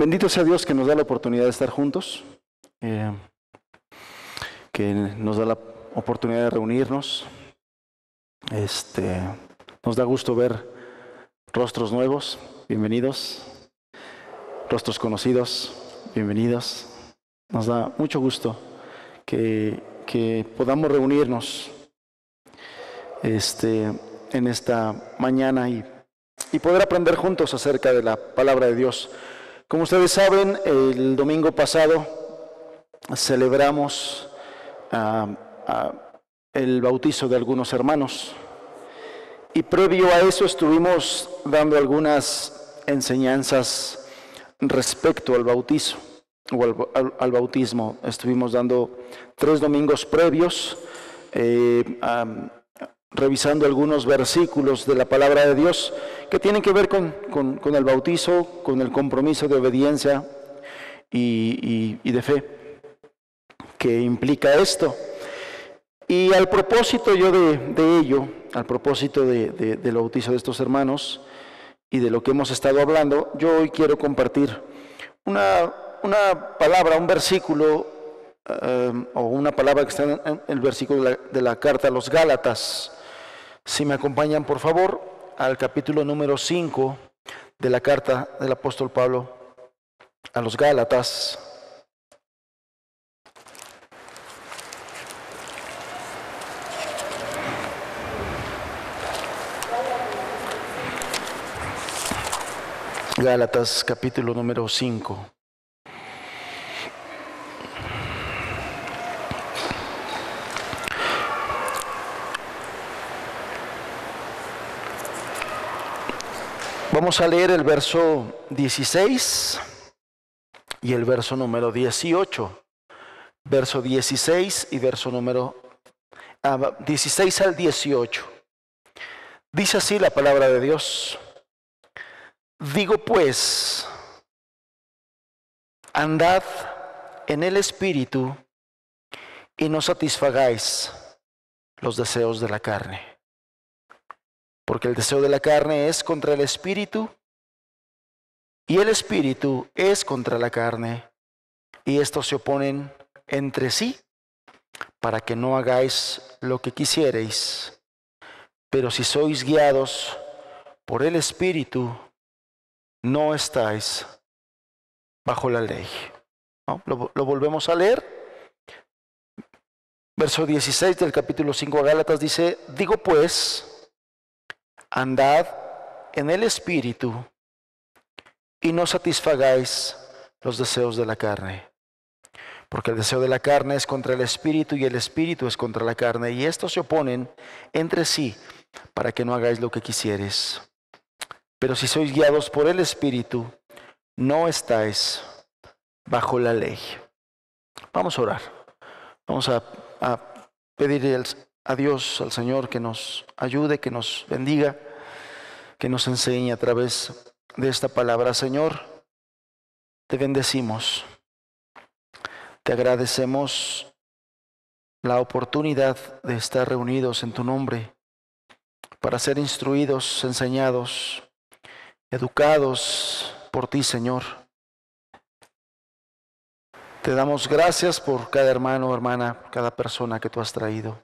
Bendito sea Dios que nos da la oportunidad de estar juntos, que nos da la oportunidad de reunirnos. Nos da gusto ver rostros nuevos, bienvenidos, rostros conocidos, bienvenidos. Nos da mucho gusto que podamos reunirnos en esta mañana y poder aprender juntos acerca de la palabra de Dios. Como ustedes saben, el domingo pasado celebramos el bautizo de algunos hermanos y previo a eso estuvimos dando algunas enseñanzas respecto al bautizo o al bautismo. Estuvimos dando 3 domingos previos revisando algunos versículos de la palabra de Dios que tienen que ver con el bautizo, con el compromiso de obediencia y de fe que implica esto. Y al propósito yo de ello, al propósito del bautizo de estos hermanos y de lo que hemos estado hablando, yo hoy quiero compartir una palabra, un versículo o una palabra que está en el versículo de la carta a los Gálatas. Si me acompañan, por favor, al capítulo número 5 de la carta del apóstol Pablo a los Gálatas. Gálatas, capítulo número 5. Vamos a leer el verso 16 y el verso número 18. Verso 16 y verso número 16 al 18. Dice así la palabra de Dios. Digo pues, andad en el Espíritu y no satisfagáis los deseos de la carne. Porque el deseo de la carne es contra el Espíritu y el Espíritu es contra la carne. Y estos se oponen entre sí para que no hagáis lo que quisiereis. Pero si sois guiados por el Espíritu, no estáis bajo la ley. ¿No? Lo volvemos a leer. Verso 16 del capítulo 5 de Gálatas dice, digo pues, andad en el Espíritu y no satisfagáis los deseos de la carne. Porque el deseo de la carne es contra el Espíritu y el Espíritu es contra la carne. Y estos se oponen entre sí para que no hagáis lo que quisieres. Pero si sois guiados por el Espíritu, no estáis bajo la ley. Vamos a orar. Vamos a pedirle a Dios, al Señor, que nos ayude, que nos bendiga, que nos enseñe a través de esta palabra. Señor, te bendecimos, te agradecemos la oportunidad de estar reunidos en tu nombre para ser instruidos, enseñados, educados por ti, Señor. Te damos gracias por cada hermano o hermana, cada persona que tú has traído.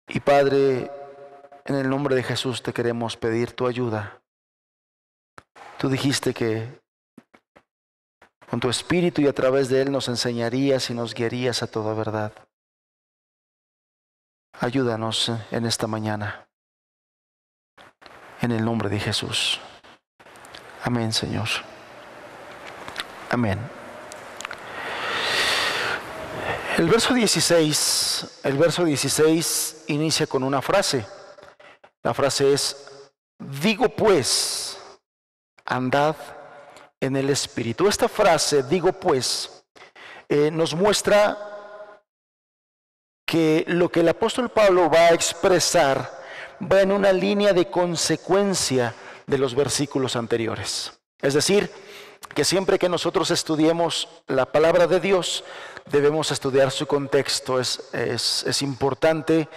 Y Padre, en el nombre de Jesús te queremos pedir tu ayuda. Tú dijiste que con tu Espíritu y a través de Él nos enseñarías y nos guiarías a toda verdad. Ayúdanos en esta mañana. En el nombre de Jesús. Amén, Señor. Amén. El verso 16 inicia con una frase. La frase es, digo pues, andad en el Espíritu. Esta frase, digo pues, nos muestra que lo que el apóstol Pablo va a expresar va en una línea de consecuencia de los versículos anteriores. Es decir, que siempre que nosotros estudiemos la palabra de Dios, debemos estudiar su contexto. Es importante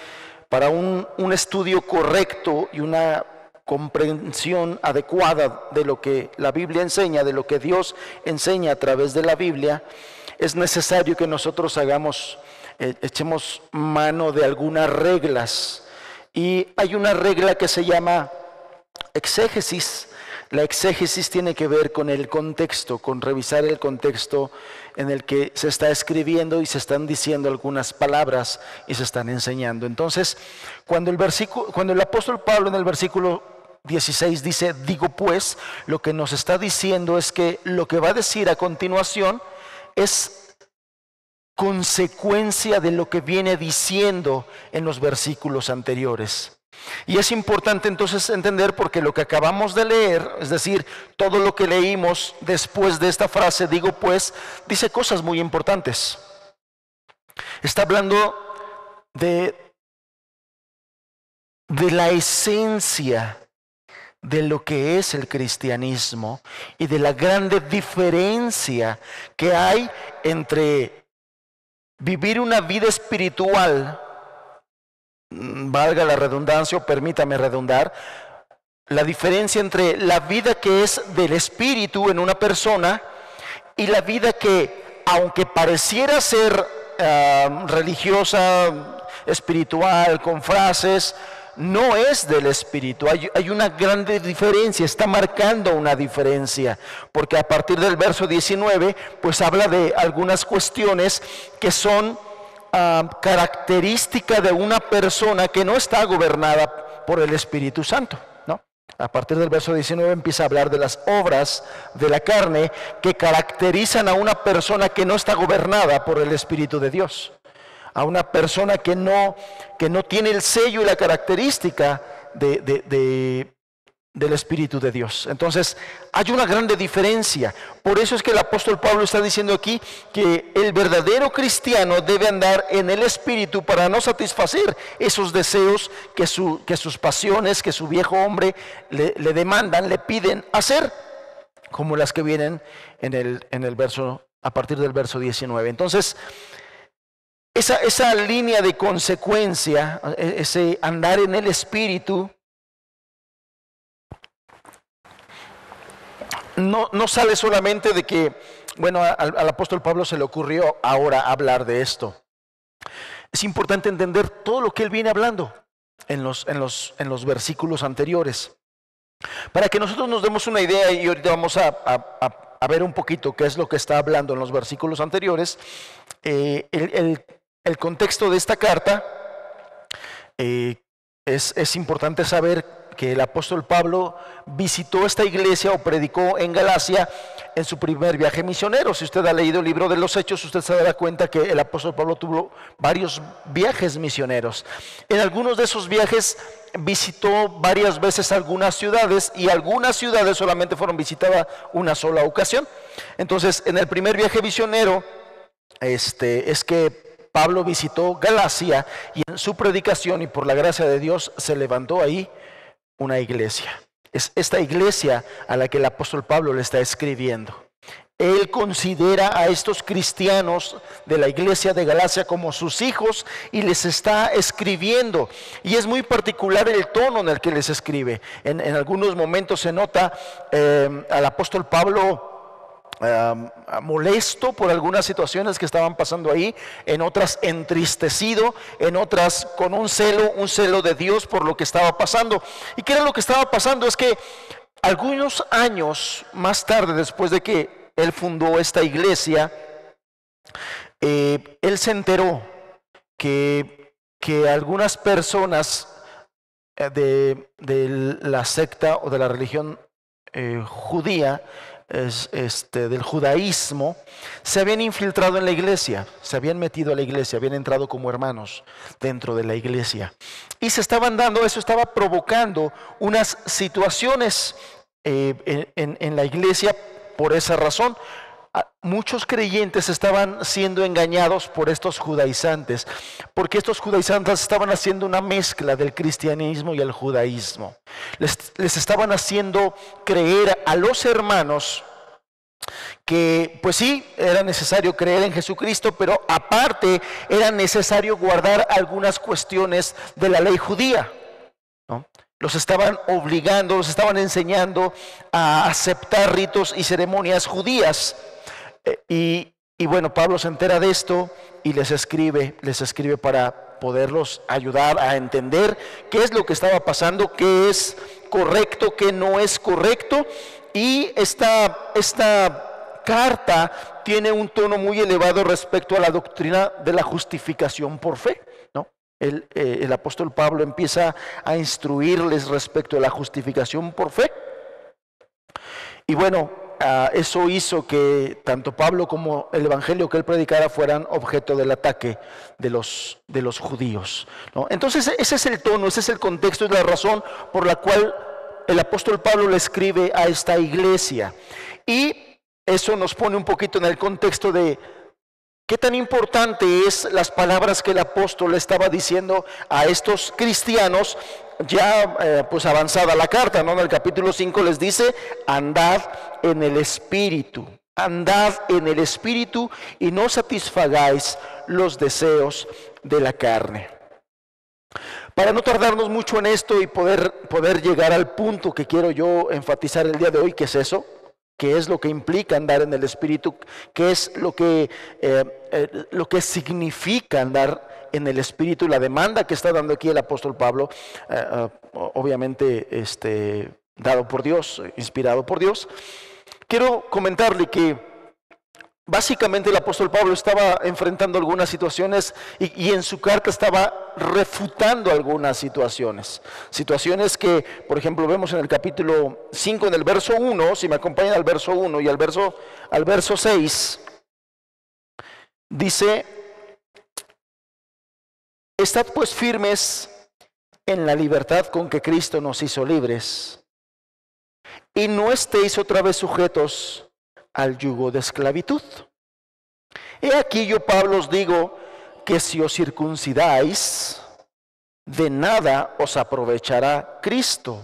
para un estudio correcto y una comprensión adecuada de lo que la Biblia enseña, de lo que Dios enseña a través de la Biblia, es necesario que nosotros echemos mano de algunas reglas. Y hay una regla que se llama exégesis. La exégesis tiene que ver con el contexto, con revisar el contexto en el que se está escribiendo y se están diciendo algunas palabras y se están enseñando. Entonces, cuando el apóstol Pablo en el versículo 16 dice, digo pues, lo que nos está diciendo es que lo que va a decir a continuación es consecuencia de lo que viene diciendo en los versículos anteriores. Y es importante entonces entender, porque lo que acabamos de leer, es decir, todo lo que leímos después de esta frase, digo pues, dice cosas muy importantes. Está hablando de la esencia de lo que es el cristianismo y de la grande diferencia que hay entre vivir una vida espiritual, valga la redundancia o permítame redundar, la diferencia entre la vida que es del espíritu en una persona y la vida que, aunque pareciera ser religiosa, espiritual, con frases, no es del espíritu. Hay una grande diferencia, está marcando una diferencia, porque a partir del verso 19 pues habla de algunas cuestiones que son característica de una persona que no está gobernada por el Espíritu Santo, ¿no? A partir del verso 19 empieza a hablar de las obras de la carne que caracterizan a una persona que no está gobernada por el Espíritu de Dios, a una persona que no tiene el sello y la característica del Espíritu de Dios. Entonces hay una grande diferencia. Por eso es que el apóstol Pablo está diciendo aquí que el verdadero cristiano debe andar en el Espíritu para no satisfacer esos deseos que sus pasiones, que su viejo hombre le demandan, le piden hacer, como las que vienen en el verso, a partir del verso 19. Entonces esa línea de consecuencia, ese andar en el Espíritu, no sale solamente de que, bueno, al apóstol Pablo se le ocurrió ahora hablar de esto. Es importante entender todo lo que él viene hablando en los versículos anteriores, para que nosotros nos demos una idea. Y ahorita vamos a ver un poquito qué es lo que está hablando en los versículos anteriores. El contexto de esta carta, es importante saber que el apóstol Pablo visitó esta iglesia o predicó en Galacia en su primer viaje misionero. Si usted ha leído el libro de los Hechos, usted se dará cuenta que el apóstol Pablo tuvo varios viajes misioneros. En algunos de esos viajes visitó varias veces algunas ciudades, y algunas ciudades solamente fueron visitadas una sola ocasión. Entonces, en el primer viaje misionero, es que Pablo visitó Galacia, y en su predicación y por la gracia de Dios se levantó ahí una iglesia. Es esta iglesia a la que el apóstol Pablo le está escribiendo. Él considera a estos cristianos de la iglesia de Galacia como sus hijos y les está escribiendo. Y es muy particular el tono en el que les escribe. En algunos momentos se nota al apóstol Pablo molesto por algunas situaciones que estaban pasando ahí, en otras entristecido, en otras con un celo de Dios por lo que estaba pasando. ¿Y qué era lo que estaba pasando? Es que algunos años más tarde, después de que él fundó esta iglesia, él se enteró que algunas personas de la secta o de la religión judía, del judaísmo, se habían infiltrado en la iglesia, se habían metido a la iglesia, habían entrado como hermanos dentro de la iglesia, y se estaban dando, eso estaba provocando unas situaciones en la iglesia. Por esa razón, muchos creyentes estaban siendo engañados por estos judaizantes, porque estos judaizantes estaban haciendo una mezcla del cristianismo y el judaísmo. Les estaban haciendo creer a los hermanos que pues sí, era necesario creer en Jesucristo, pero aparte era necesario guardar algunas cuestiones de la ley judía, ¿no? los estaban obligando, los estaban enseñando a aceptar ritos y ceremonias judías. Y bueno, Pablo se entera de esto y les escribe para poderlos ayudar a entender qué es lo que estaba pasando, qué es correcto, qué no es correcto. Y esta carta tiene un tono muy elevado respecto a la doctrina de la justificación por fe, ¿no? El apóstol Pablo empieza a instruirles respecto a la justificación por fe. Y bueno, eso hizo que tanto Pablo como el evangelio que él predicara fueran objeto del ataque de los judíos, ¿no? Entonces ese es el tono, ese es el contexto y la razón por la cual el apóstol Pablo le escribe a esta iglesia. Y eso nos pone un poquito en el contexto de qué tan importante es las palabras que el apóstol le estaba diciendo a estos cristianos ya pues avanzada la carta, ¿no? En el capítulo 5 les dice: andad en el Espíritu, andad en el Espíritu y no satisfagáis los deseos de la carne. Para no tardarnos mucho en esto y poder llegar al punto que quiero yo enfatizar el día de hoy, que es eso, qué es lo que implica andar en el Espíritu, qué es lo que significa andar en el Espíritu, la demanda que está dando aquí el apóstol Pablo, obviamente dado por Dios, inspirado por Dios. Quiero comentarle que básicamente el apóstol Pablo estaba enfrentando algunas situaciones y en su carta estaba refutando algunas situaciones que, por ejemplo, vemos en el capítulo 5, en el verso 1, si me acompañan al verso 1 y al verso 6, dice: estad pues firmes en la libertad con que Cristo nos hizo libres, y no estéis otra vez sujetos al yugo de esclavitud. He aquí yo, Pablo, os digo que si os circuncidáis, de nada os aprovechará Cristo.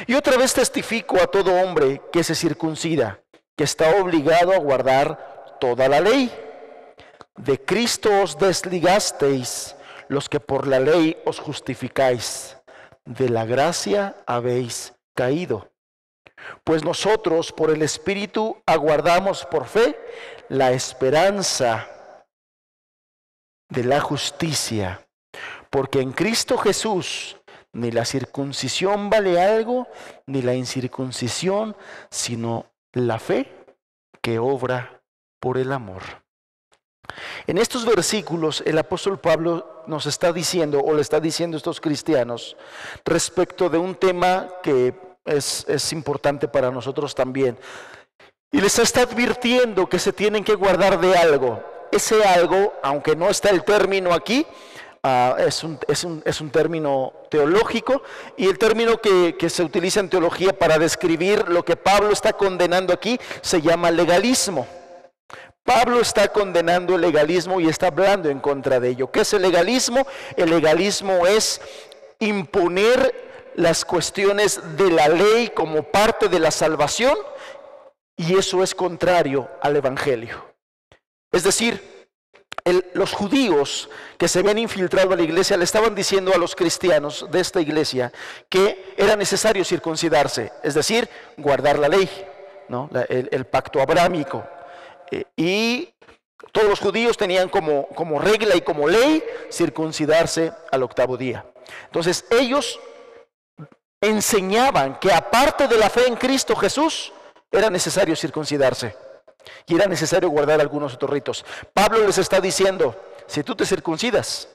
Y otra vez testifico a todo hombre que se circuncida, que está obligado a guardar toda la ley. De Cristo os desligasteis los que por la ley os justificáis, de la gracia habéis caído. Pues nosotros por el Espíritu aguardamos por fe la esperanza de la justicia, porque en Cristo Jesús ni la circuncisión vale algo, ni la incircuncisión, sino la fe que obra por el amor. En estos versículos el apóstol Pablo nos está diciendo, o le está diciendo a estos cristianos, respecto de un tema que es importante para nosotros también. Y les está advirtiendo que se tienen que guardar de algo. Ese algo, aunque no está el término aquí, es un término teológico, y el término que se utiliza en teología para describir lo que Pablo está condenando aquí se llama legalismo. Pablo está condenando el legalismo y está hablando en contra de ello. ¿Qué es el legalismo? El legalismo es imponer las cuestiones de la ley como parte de la salvación, y eso es contrario al evangelio. Es decir, los judíos que se habían infiltrado a la iglesia le estaban diciendo a los cristianos de esta iglesia que era necesario circuncidarse, es decir, guardar la ley, ¿no? el pacto abrámico. Y todos los judíos tenían como regla y como ley circuncidarse al 8º día. Entonces ellos enseñaban que aparte de la fe en Cristo Jesús era necesario circuncidarse y era necesario guardar algunos otros ritos. Pablo les está diciendo: si tú te circuncidas,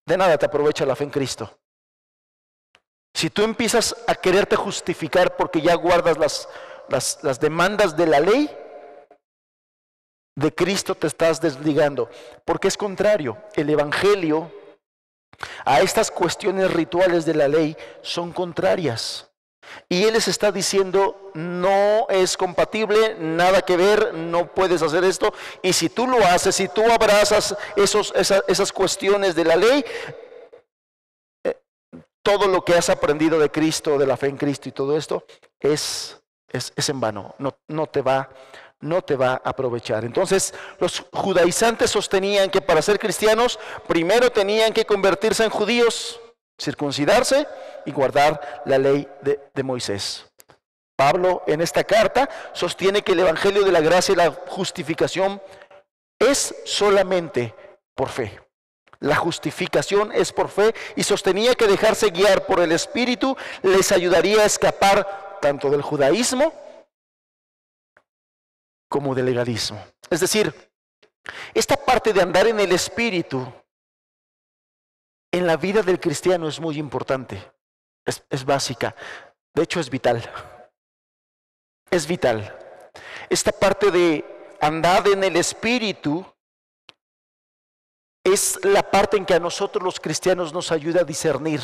de nada te aprovecha la fe en Cristo. Si tú empiezas a quererte justificar porque ya guardas las demandas de la ley, de Cristo te estás desligando, porque es contrario. El evangelio a estas cuestiones rituales de la ley son contrarias. Y él les está diciendo: no es compatible, nada que ver, no puedes hacer esto. Y si tú lo haces, si tú abrazas esas cuestiones de la ley, todo lo que has aprendido de Cristo, de la fe en Cristo y todo esto, es en vano, no te va a aprovechar. Entonces los judaizantes sostenían que para ser cristianos primero tenían que convertirse en judíos circuncidarse y guardar la ley de Moisés. Pablo en esta carta sostiene que el evangelio de la gracia y la justificación es solamente por fe. La justificación es por fe, y sostenía que dejarse guiar por el Espíritu les ayudaría a escapar tanto del judaísmo como del legalismo. Es decir, esta parte de andar en el Espíritu en la vida del cristiano es muy importante, es básica, de hecho es vital. Es vital. Esta parte de andar en el Espíritu es la parte en que a nosotros los cristianos nos ayuda a discernir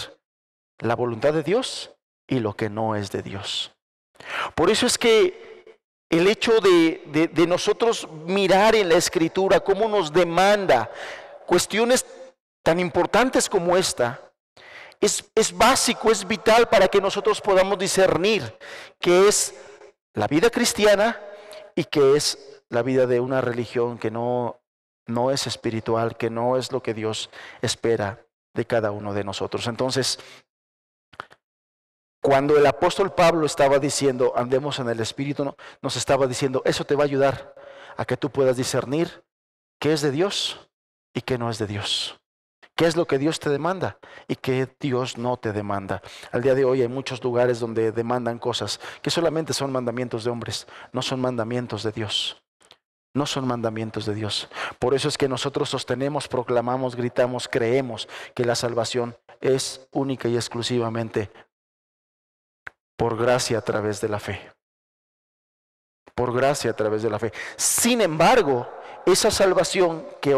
la voluntad de Dios y lo que no es de Dios. Por eso es que el hecho de nosotros mirar en la Escritura cómo nos demanda cuestiones tan importantes como esta, es básico, es vital para que nosotros podamos discernir qué es la vida cristiana y qué es la vida de una religión que no es espiritual, que no es lo que Dios espera de cada uno de nosotros. Entonces, cuando el apóstol Pablo estaba diciendo, andemos en el Espíritu, nos estaba diciendo, eso te va a ayudar a que tú puedas discernir qué es de Dios y qué no es de Dios. ¿Qué es lo que Dios te demanda y qué Dios no te demanda? Al día de hoy hay muchos lugares donde demandan cosas que solamente son mandamientos de hombres, no son mandamientos de Dios. No son mandamientos de Dios. Por eso es que nosotros sostenemos, proclamamos, gritamos, creemos que la salvación es única y exclusivamente por gracia a través de la fe. Por gracia a través de la fe. Sin embargo, esa salvación que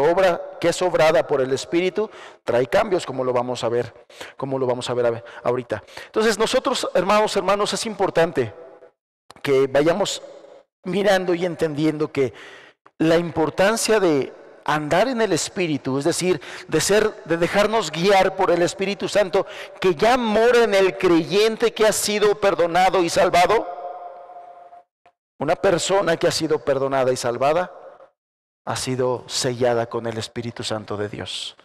es obrada por el Espíritu trae cambios, como lo vamos a ver ahorita. Entonces nosotros, hermanos, es importante que vayamos mirando y entendiendo que la importancia de andar en el Espíritu, es decir, de dejarnos guiar por el Espíritu Santo que ya mora en el creyente que ha sido perdonado y salvado. Una persona que ha sido perdonada y salvada ha sido sellada con el Espíritu Santo de Dios.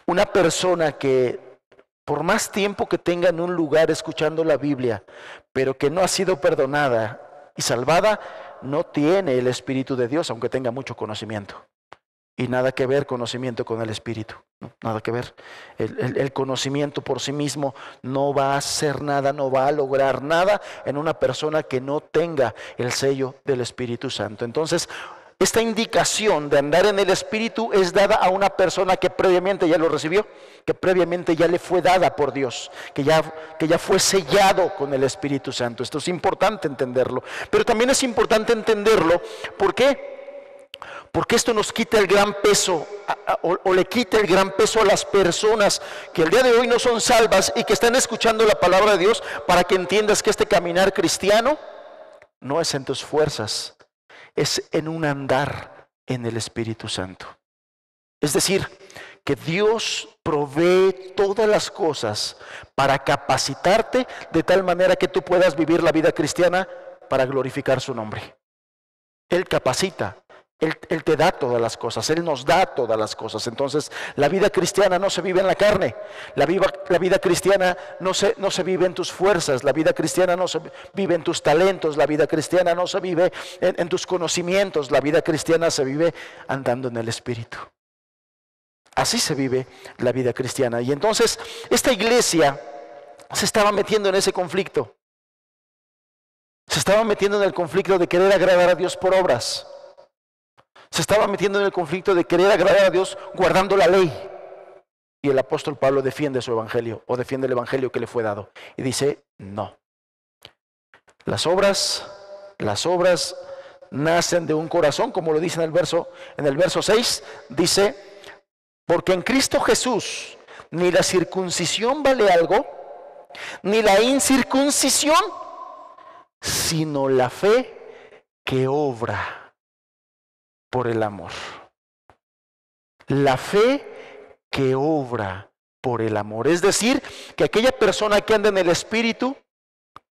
Una persona que por más tiempo que tenga en un lugar escuchando la Biblia, pero que no ha sido perdonada y salvada, no tiene el Espíritu de Dios, aunque tenga mucho conocimiento. Y nada que ver conocimiento con el Espíritu, ¿no? Nada que ver. El conocimiento por sí mismo no va a hacer nada, no va a lograr nada en una persona que no tenga el sello del Espíritu Santo. Entonces, esta indicación de andar en el Espíritu es dada a una persona que previamente ya lo recibió, que previamente ya le fue dada por Dios, que ya fue sellado con el Espíritu Santo. Esto es importante entenderlo, pero también es importante entenderlo. ¿Por qué? Porque esto nos quita el gran peso, o le quita el gran peso a las personas que el día de hoy no son salvas y que están escuchando la palabra de Dios, para que entiendas que este caminar cristiano no es en tus fuerzas, es en un andar en el Espíritu Santo. Es decir, que Dios provee todas las cosas para capacitarte de tal manera que tú puedas vivir la vida cristiana para glorificar su nombre. Él capacita. Él te da todas las cosas, Él nos da todas las cosas. Entonces la vida cristiana no se vive en la carne, la vida cristiana no se vive en tus fuerzas, la vida cristiana no se vive en tus talentos, la vida cristiana no se vive en tus conocimientos, la vida cristiana se vive andando en el Espíritu. Así se vive la vida cristiana. Y entonces esta iglesia se estaba metiendo en ese conflicto, se estaba metiendo en el conflicto de querer agradar a Dios por obras. Se estaba metiendo en el conflicto de querer agradar a Dios guardando la ley. Y el apóstol Pablo defiende su evangelio, o defiende el evangelio que le fue dado. Y dice, no. Las obras nacen de un corazón, como lo dice en el verso 6, dice, porque en Cristo Jesús ni la circuncisión vale algo, ni la incircuncisión, sino la fe que obra por el amor. La fe que obra por el amor. Es decir, que aquella persona que anda en el Espíritu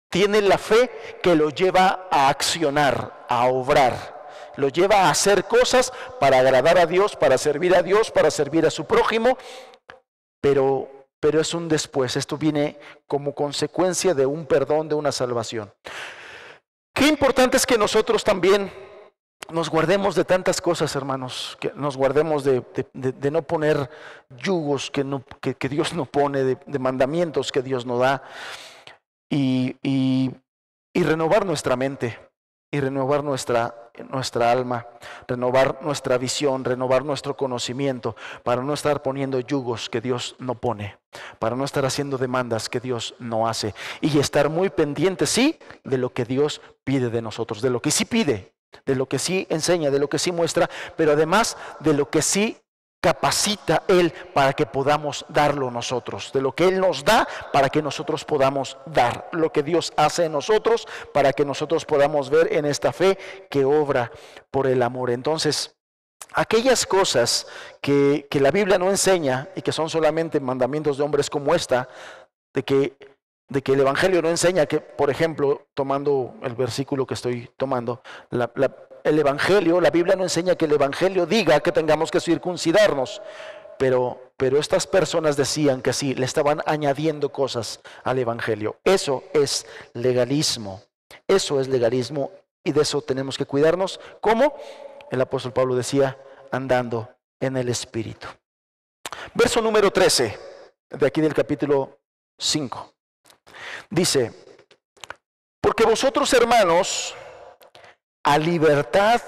tiene la fe que lo lleva a accionar, a obrar. Lo lleva a hacer cosas para agradar a Dios, para servir a Dios, para servir a su prójimo. Pero pero es un después. Esto viene como consecuencia de un perdón, de una salvación. Qué importante es que nosotros también nos guardemos de tantas cosas, hermanos, que nos guardemos de no poner yugos que Dios no pone, de mandamientos que Dios no da, y renovar nuestra mente, y renovar nuestra alma, renovar nuestra visión, renovar nuestro conocimiento, para no estar poniendo yugos que Dios no pone, para no estar haciendo demandas que Dios no hace, y estar muy pendientes, sí, de lo que Dios pide de nosotros, de lo que sí pide, de lo que sí enseña, de lo que sí muestra, pero además de lo que sí capacita Él para que podamos darlo nosotros, de lo que Él nos da para que nosotros podamos dar, lo que Dios hace en nosotros para que nosotros podamos ver en esta fe que obra por el amor. Entonces, aquellas cosas que la Biblia no enseña y que son solamente mandamientos de hombres como esta, de que el Evangelio no enseña que, por ejemplo, tomando el versículo que estoy tomando, el Evangelio, la Biblia no enseña que el Evangelio diga que tengamos que circuncidarnos, pero estas personas decían que sí, le estaban añadiendo cosas al Evangelio. Eso es legalismo, y de eso tenemos que cuidarnos. ¿Cómo? El apóstol Pablo decía, andando en el Espíritu. Verso número 13, de aquí del capítulo 5. Dice, porque vosotros, hermanos, a libertad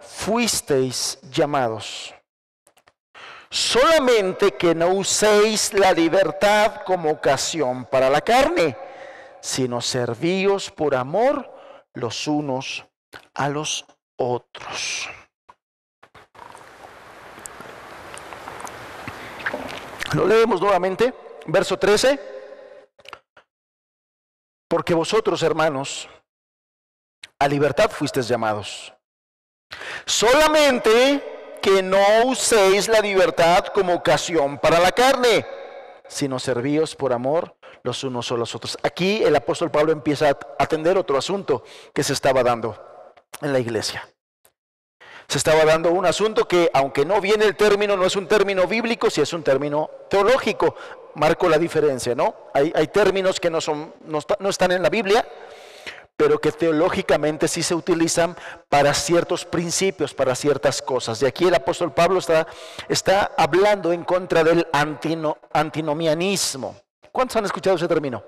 fuisteis llamados, solamente que no uséis la libertad como ocasión para la carne, sino servíos por amor los unos a los otros. Lo leemos nuevamente, verso 13. Porque vosotros, hermanos, a libertad fuisteis llamados, solamente que no uséis la libertad como ocasión para la carne, sino servíos por amor los unos a los otros. Aquí el apóstol Pablo empieza a atender otro asunto que se estaba dando en la iglesia. Se estaba dando un asunto que, aunque no viene el término, no es un término bíblico, sí es un término teológico. Marco la diferencia, ¿no? Hay términos que no están en la Biblia, pero que teológicamente sí se utilizan para ciertos principios, para ciertas cosas. Y aquí el apóstol Pablo está hablando en contra del antinomianismo. ¿Cuántos han escuchado ese término?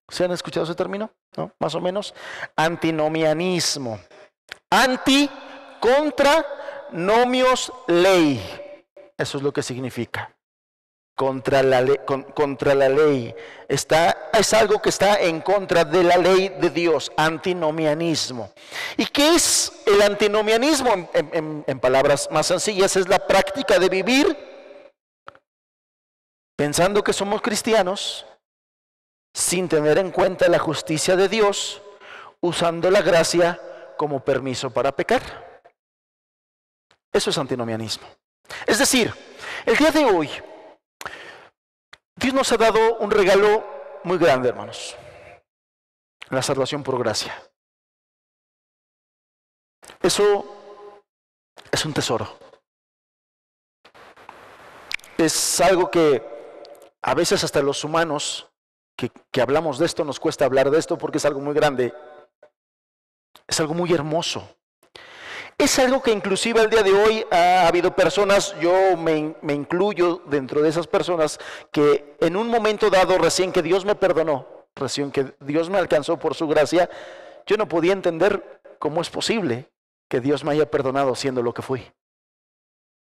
¿Se han escuchado ese término? ¿No? Más o menos. Antinomianismo. Anti, contra, nomios, ley. Eso es lo que significa. Contra la ley. Es algo que está en contra de la ley de Dios, antinomianismo. ¿Y qué es el antinomianismo? En palabras más sencillas, es la práctica de vivir pensando que somos cristianos, sin tener en cuenta la justicia de Dios, usando la gracia como permiso para pecar. Eso es antinomianismo. Es decir, el día de hoy, Dios nos ha dado un regalo muy grande, hermanos. La salvación por gracia. Eso es un tesoro. Es algo que a veces hasta los humanos que hablamos de esto nos cuesta hablar de esto porque es algo muy grande. Es algo muy hermoso. Es algo que inclusive al día de hoy ha habido personas, yo me incluyo dentro de esas personas, que en un momento dado, recién que Dios me perdonó, recién que Dios me alcanzó por su gracia, yo no podía entender cómo es posible que Dios me haya perdonado siendo lo que fui.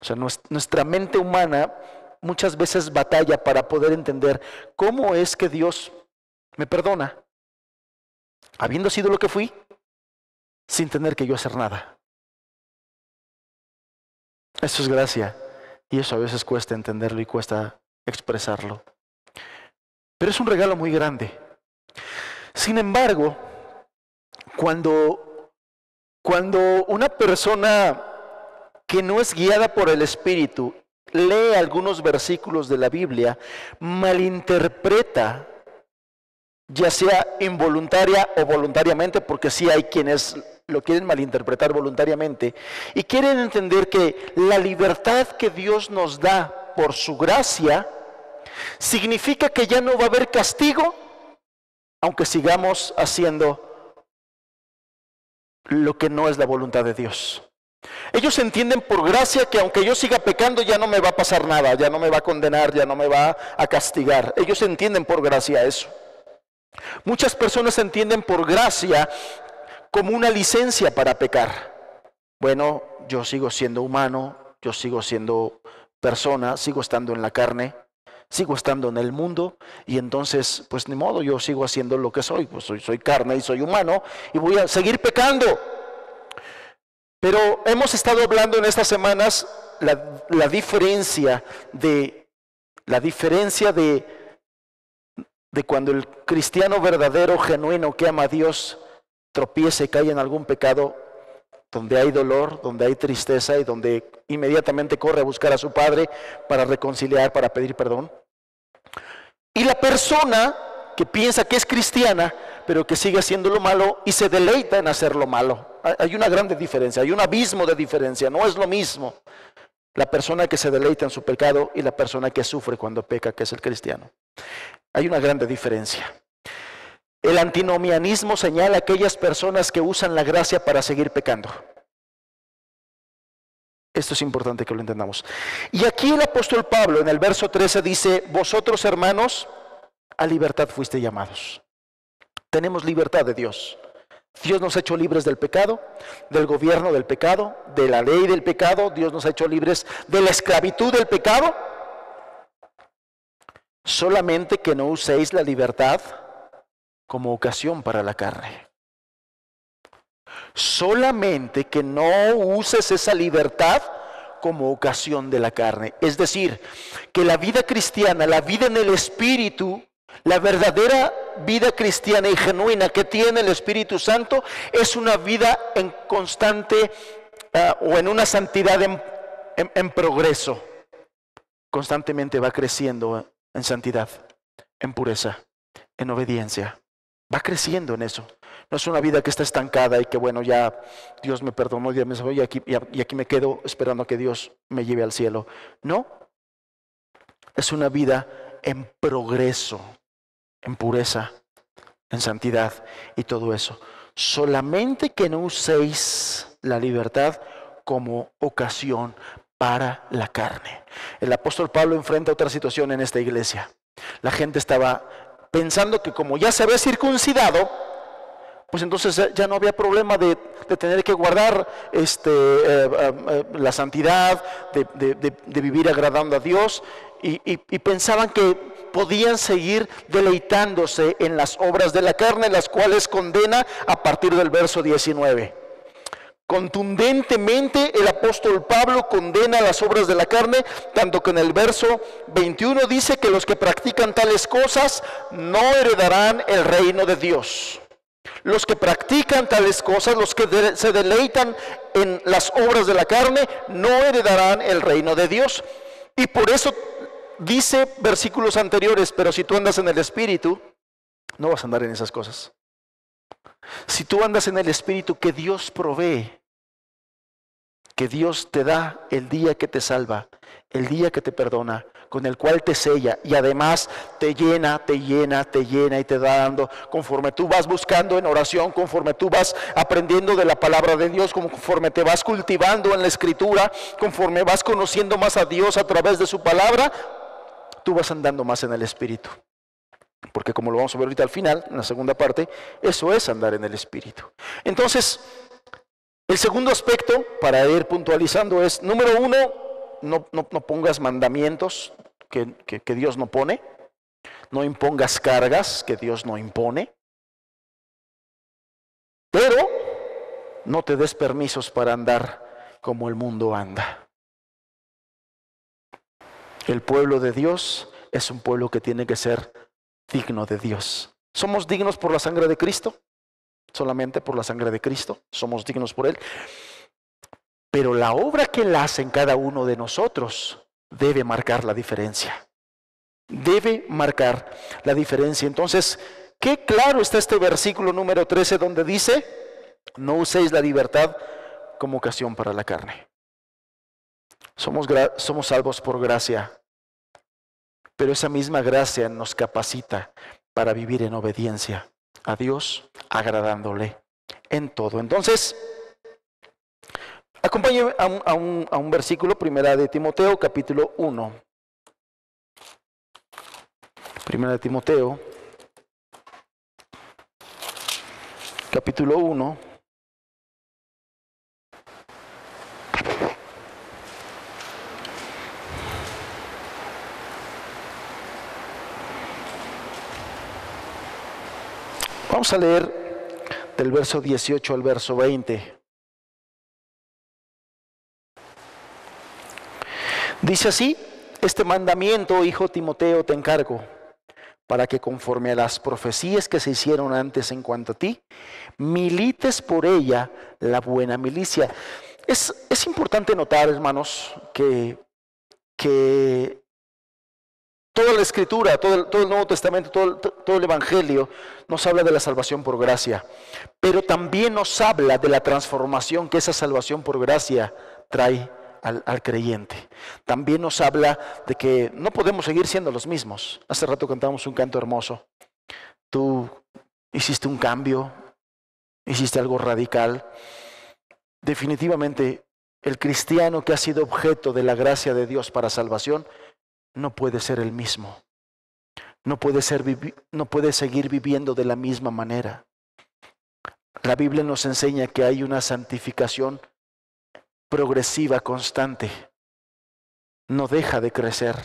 O sea, nuestra mente humana muchas veces batalla para poder entender cómo es que Dios me perdona, habiendo sido lo que fui, sin tener que yo hacer nada. Eso es gracia, y eso a veces cuesta entenderlo y cuesta expresarlo. Pero es un regalo muy grande. Sin embargo, cuando una persona que no es guiada por el Espíritu lee algunos versículos de la Biblia, malinterpreta, ya sea involuntaria o voluntariamente, porque sí hay quienes lo quieren malinterpretar voluntariamente, y quieren entender que la libertad que Dios nos da por su gracia Significa que ya no va a haber castigo, aunque sigamos haciendo lo que no es la voluntad de Dios. Ellos entienden por gracia que aunque yo siga pecando ya no me va a pasar nada, ya no me va a condenar, ya no me va a castigar. Ellos entienden por gracia eso. Muchas personas entienden por gracia como una licencia para pecar. Bueno, yo sigo siendo humano, yo sigo siendo persona, sigo estando en la carne, sigo estando en el mundo, y entonces, pues ni modo, yo sigo haciendo lo que soy, pues soy carne y soy humano, y voy a seguir pecando. Pero hemos estado hablando en estas semanas la diferencia de cuando el cristiano verdadero, genuino, que ama a Dios, tropieza y cae en algún pecado, donde hay dolor, donde hay tristeza y donde inmediatamente corre a buscar a su Padre para reconciliar, para pedir perdón. Y la persona que piensa que es cristiana, pero que sigue haciendo lo malo y se deleita en hacer lo malo. Hay una grande diferencia, hay un abismo de diferencia, no es lo mismo la persona que se deleita en su pecado y la persona que sufre cuando peca, que es el cristiano. Hay una grande diferencia. El antinomianismo señala a aquellas personas que usan la gracia para seguir pecando. Esto es importante que lo entendamos. Y aquí el apóstol Pablo en el verso 13 dice: vosotros, hermanos, a libertad fuiste llamados. Tenemos libertad de Dios. Dios nos ha hecho libres del pecado, del gobierno del pecado, de la ley del pecado. Dios nos ha hecho libres de la esclavitud del pecado. Solamente que no uséis la libertad como ocasión para la carne. Solamente que no uses esa libertad como ocasión de la carne. Es decir, que la vida cristiana, la vida en el Espíritu, la verdadera vida cristiana y genuina que tiene el Espíritu Santo, es una vida en constante o en una santidad en progreso. Constantemente va creciendo en santidad, en pureza, en obediencia. Va creciendo en eso. No es una vida que está estancada y que bueno, ya Dios me perdonó, ya me salvó y aquí me quedo esperando a que Dios me lleve al cielo. No. Es una vida en progreso, en pureza, en santidad y todo eso. Solamente que no uséis la libertad como ocasión para la carne. El apóstol Pablo enfrenta otra situación en esta iglesia. La gente estaba pensando que como ya se había circuncidado, pues entonces ya no había problema de tener que guardar la santidad, de vivir agradando a Dios, y pensaban que podían seguir deleitándose en las obras de la carne, las cuales condena a partir del verso 19. Contundentemente el apóstol Pablo condena las obras de la carne, tanto que en el verso 21 dice que los que practican tales cosas no heredarán el reino de Dios. Los que practican tales cosas, los que se deleitan en las obras de la carne, no heredarán el reino de Dios. Y por eso dice versículos anteriores: pero si tú andas en el Espíritu, no vas a andar en esas cosas. Si tú andas en el Espíritu que Dios provee, que Dios te da el día que te salva, el día que te perdona, con el cual te sella y además te llena y te da dando, conforme tú vas buscando en oración, conforme tú vas aprendiendo de la palabra de Dios, conforme te vas cultivando en la Escritura, conforme vas conociendo más a Dios a través de su palabra, tú vas andando más en el Espíritu. Porque como lo vamos a ver ahorita al final, en la segunda parte, eso es andar en el Espíritu. Entonces, el segundo aspecto, para ir puntualizando, es: número uno, no pongas mandamientos que Dios no pone. No impongas cargas que Dios no impone. Pero no te des permisos para andar como el mundo anda. El pueblo de Dios es un pueblo que tiene que ser digno de Dios. ¿Somos dignos por la sangre de Cristo? Solamente por la sangre de Cristo somos dignos por Él. Pero la obra que Él hace en cada uno de nosotros debe marcar la diferencia. Debe marcar la diferencia. Entonces, qué claro está este versículo número 13 donde dice: no uséis la libertad como ocasión para la carne. Somos salvos por gracia, pero esa misma gracia nos capacita para vivir en obediencia a Dios, agradándole en todo. Entonces, acompáñenme a un versículo, primera de Timoteo, capítulo 1. Primera de Timoteo, capítulo 1. Vamos a leer del verso 18 al verso 20. Dice así: este mandamiento, hijo Timoteo, te encargo, para que conforme a las profecías que se hicieron antes en cuanto a ti, milites por ella la buena milicia. Es importante notar, hermanos, que toda la Escritura, todo el Nuevo Testamento, todo el Evangelio nos habla de la salvación por gracia, pero también nos habla de la transformación que esa salvación por gracia trae al creyente. También nos habla de que no podemos seguir siendo los mismos. Hace rato cantábamos un canto hermoso. Tú hiciste un cambio, hiciste algo radical. Definitivamente, el cristiano que ha sido objeto de la gracia de Dios para salvación no puede ser el mismo. No puede seguir viviendo de la misma manera. La Biblia nos enseña que hay una santificación progresiva, constante. No deja de crecer,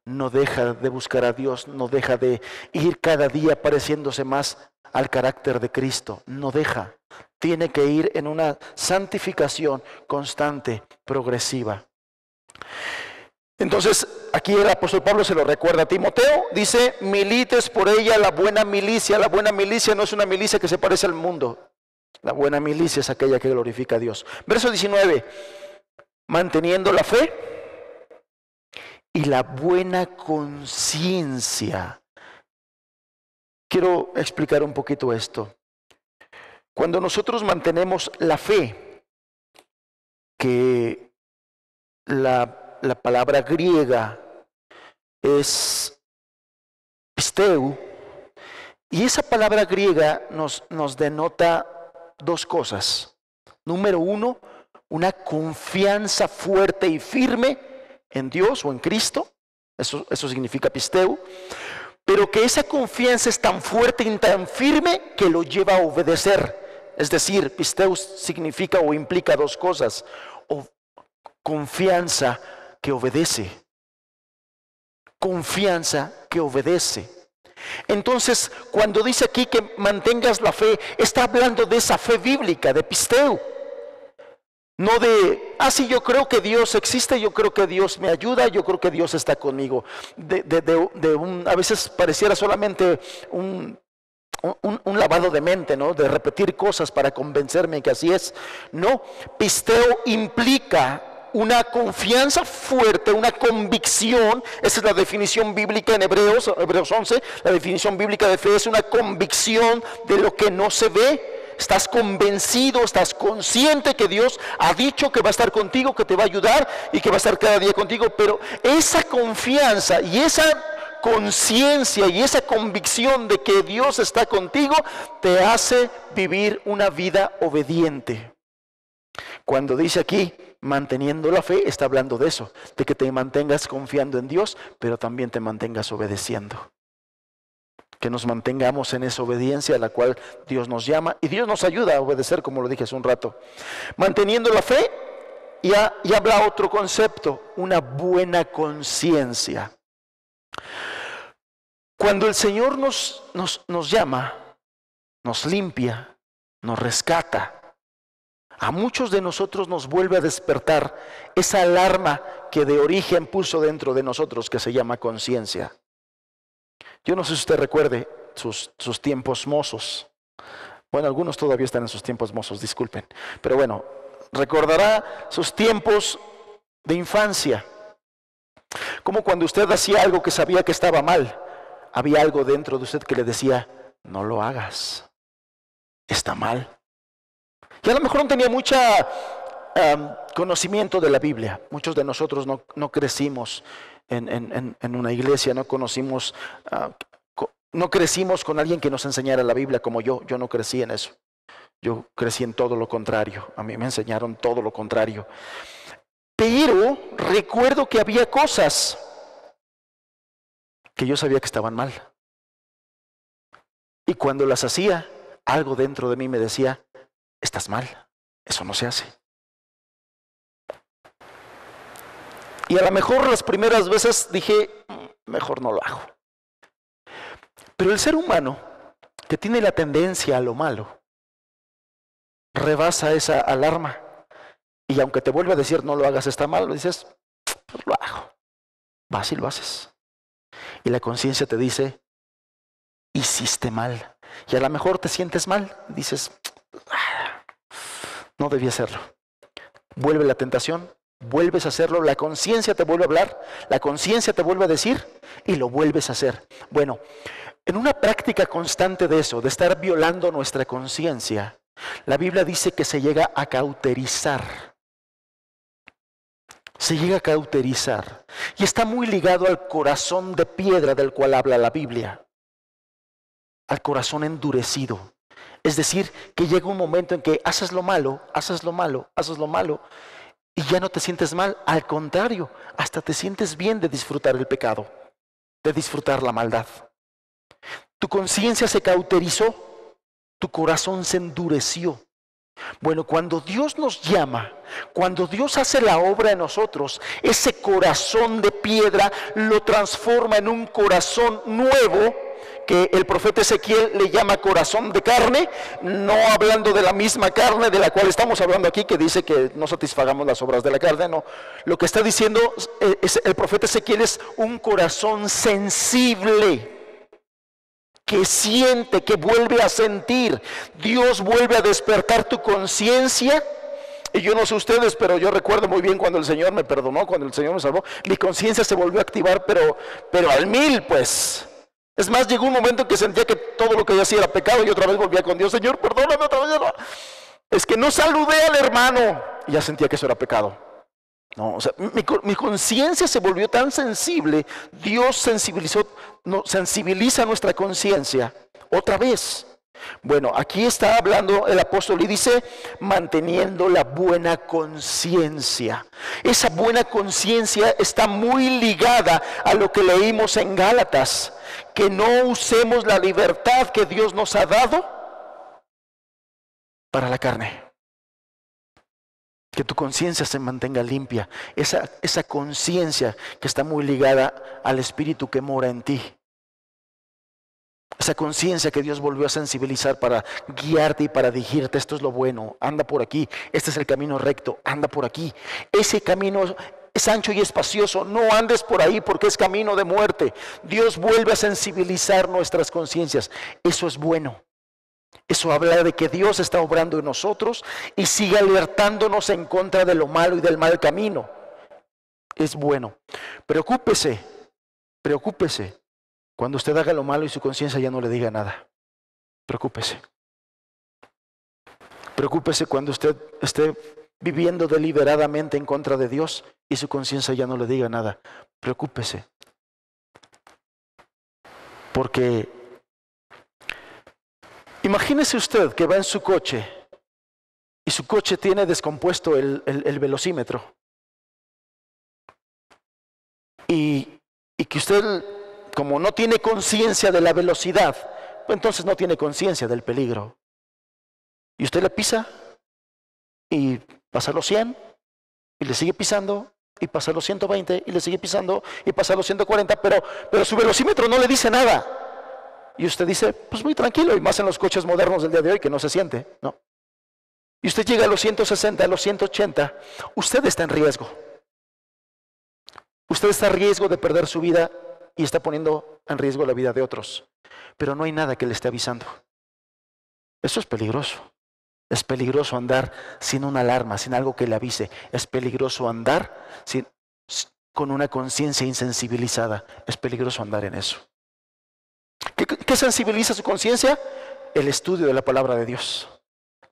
no deja de buscar a Dios, no deja de ir cada día pareciéndose más al carácter de Cristo. No deja. Tiene que ir en una santificación constante, progresiva. Entonces, aquí el apóstol Pablo se lo recuerda a Timoteo, dice: milites por ella la buena milicia. La buena milicia no es una milicia que se parece al mundo. La buena milicia es aquella que glorifica a Dios. Verso 19, manteniendo la fe y la buena conciencia. Quiero explicar un poquito esto. Cuando nosotros mantenemos la fe, que la palabra griega es pisteu, y esa palabra griega nos denota dos cosas. Número uno, una confianza fuerte y firme en Dios o en Cristo. Eso significa pisteu. Pero que esa confianza es tan fuerte y tan firme que lo lleva a obedecer. Es decir, pisteu significa o implica dos cosas. O confianza que obedece. Confianza que obedece. Entonces, cuando dice aquí que mantengas la fe, está hablando de esa fe bíblica, de pisteu. No de, sí, yo creo que Dios existe, yo creo que Dios me ayuda, yo creo que Dios está conmigo. A veces pareciera solamente un lavado de mente, ¿no? De repetir cosas para convencerme que así es. No, pisteo implica una confianza fuerte, una convicción. Esa es la definición bíblica en Hebreos 11. La definición bíblica de fe es una convicción de lo que no se ve. Estás convencido, estás consciente que Dios ha dicho que va a estar contigo, que te va a ayudar y que va a estar cada día contigo. Pero esa confianza y esa conciencia y esa convicción de que Dios está contigo te hace vivir una vida obediente. Cuando dice aquí manteniendo la fe, está hablando de eso, de que te mantengas confiando en Dios, pero también te mantengas obedeciendo. Que nos mantengamos en esa obediencia a la cual Dios nos llama y Dios nos ayuda a obedecer, como lo dije hace un rato. Manteniendo la fe, y habla otro concepto, una buena conciencia. Cuando el Señor nos llama, nos limpia, nos rescata, a muchos de nosotros nos vuelve a despertar esa alarma que de origen puso dentro de nosotros, que se llama conciencia. Yo no sé si usted recuerde sus tiempos mozos. Bueno, algunos todavía están en sus tiempos mozos, disculpen. Pero bueno, recordará sus tiempos de infancia. Como cuando usted hacía algo que sabía que estaba mal, había algo dentro de usted que le decía: no lo hagas, está mal. Y a lo mejor no tenía mucha conocimiento de la Biblia. Muchos de nosotros no crecimos en una iglesia, no conocimos, no crecimos con alguien que nos enseñara la Biblia como yo. Yo no crecí en eso. Yo crecí en todo lo contrario. A mí me enseñaron todo lo contrario. Pero recuerdo que había cosas que yo sabía que estaban mal. Y cuando las hacía, algo dentro de mí me decía, estás mal, eso no se hace. Y a lo mejor las primeras veces dije, mejor no lo hago. Pero el ser humano que tiene la tendencia a lo malo, rebasa esa alarma. Y aunque te vuelva a decir no lo hagas, está mal, lo dices, pues lo hago. Vas y lo haces. Y la conciencia te dice, hiciste mal. Y a lo mejor te sientes mal, dices, no debí hacerlo. Vuelve la tentación, vuelves a hacerlo, la conciencia te vuelve a hablar, la conciencia te vuelve a decir y lo vuelves a hacer. Bueno, en una práctica constante de eso, de estar violando nuestra conciencia, la Biblia dice que se llega a cauterizar. Se llega a cauterizar. Y está muy ligado al corazón de piedra del cual habla la Biblia. Al corazón endurecido. Es decir, que llega un momento en que haces lo malo, haces lo malo, haces lo malo, y ya no te sientes mal. Al contrario, hasta te sientes bien de disfrutar el pecado, de disfrutar la maldad. Tu conciencia se cauterizó, tu corazón se endureció. Bueno, cuando Dios nos llama, cuando Dios hace la obra en nosotros, ese corazón de piedra lo transforma en un corazón nuevo, que el profeta Ezequiel le llama corazón de carne, no hablando de la misma carne de la cual estamos hablando aquí, que dice que no satisfagamos las obras de la carne, no. Lo que está diciendo el profeta Ezequiel es un corazón sensible, que siente, que vuelve a sentir. Dios vuelve a despertar tu conciencia. Y yo no sé ustedes, pero yo recuerdo muy bien cuando el Señor me perdonó, cuando el Señor me salvó, mi conciencia se volvió a activar, pero al 1000, pues. Es más, llegó un momento en que sentía que todo lo que yo hacía era pecado y otra vez volvía con Dios. Señor, perdóname otra vez. No. Es que no saludé al hermano. Y ya sentía que eso era pecado. No, o sea, mi conciencia se volvió tan sensible. Dios sensibiliza nuestra conciencia otra vez. Bueno, aquí está hablando el apóstol y dice, manteniendo la buena conciencia. Esa buena conciencia está muy ligada a lo que leímos en Gálatas, que no usemos la libertad que Dios nos ha dado para la carne. Que tu conciencia se mantenga limpia. Esa conciencia que está muy ligada al Espíritu que mora en ti. Esa conciencia que Dios volvió a sensibilizar para guiarte y para dirigirte. Esto es lo bueno, anda por aquí. Este es el camino recto, anda por aquí. Ese camino es ancho y espacioso, no andes por ahí porque es camino de muerte. Dios vuelve a sensibilizar nuestras conciencias. Eso es bueno. Eso habla de que Dios está obrando en nosotros y sigue alertándonos en contra de lo malo y del mal camino. Es bueno. Preocúpese cuando usted haga lo malo y su conciencia ya no le diga nada. Preocúpese cuando usted esté viviendo deliberadamente en contra de Dios y su conciencia ya no le diga nada. Preocúpese. Porque imagínese usted que va en su coche y su coche tiene descompuesto el velocímetro. Y que usted, como no tiene conciencia de la velocidad, pues entonces no tiene conciencia del peligro. Y usted le pisa y pasa los 100 y le sigue pisando y pasa los 120 y le sigue pisando y pasa los 140, pero su velocímetro no le dice nada. Y usted dice, pues muy tranquilo, y más en los coches modernos del día de hoy que no se siente, ¿no? Y usted llega a los 160, a los 180, usted está en riesgo. Usted está en riesgo de perder su vida y está poniendo en riesgo la vida de otros. Pero no hay nada que le esté avisando. Eso es peligroso. Es peligroso andar sin una alarma, sin algo que le avise. Es peligroso andar con una conciencia insensibilizada. Es peligroso andar en eso. ¿Qué sensibiliza su conciencia? El estudio de la palabra de Dios.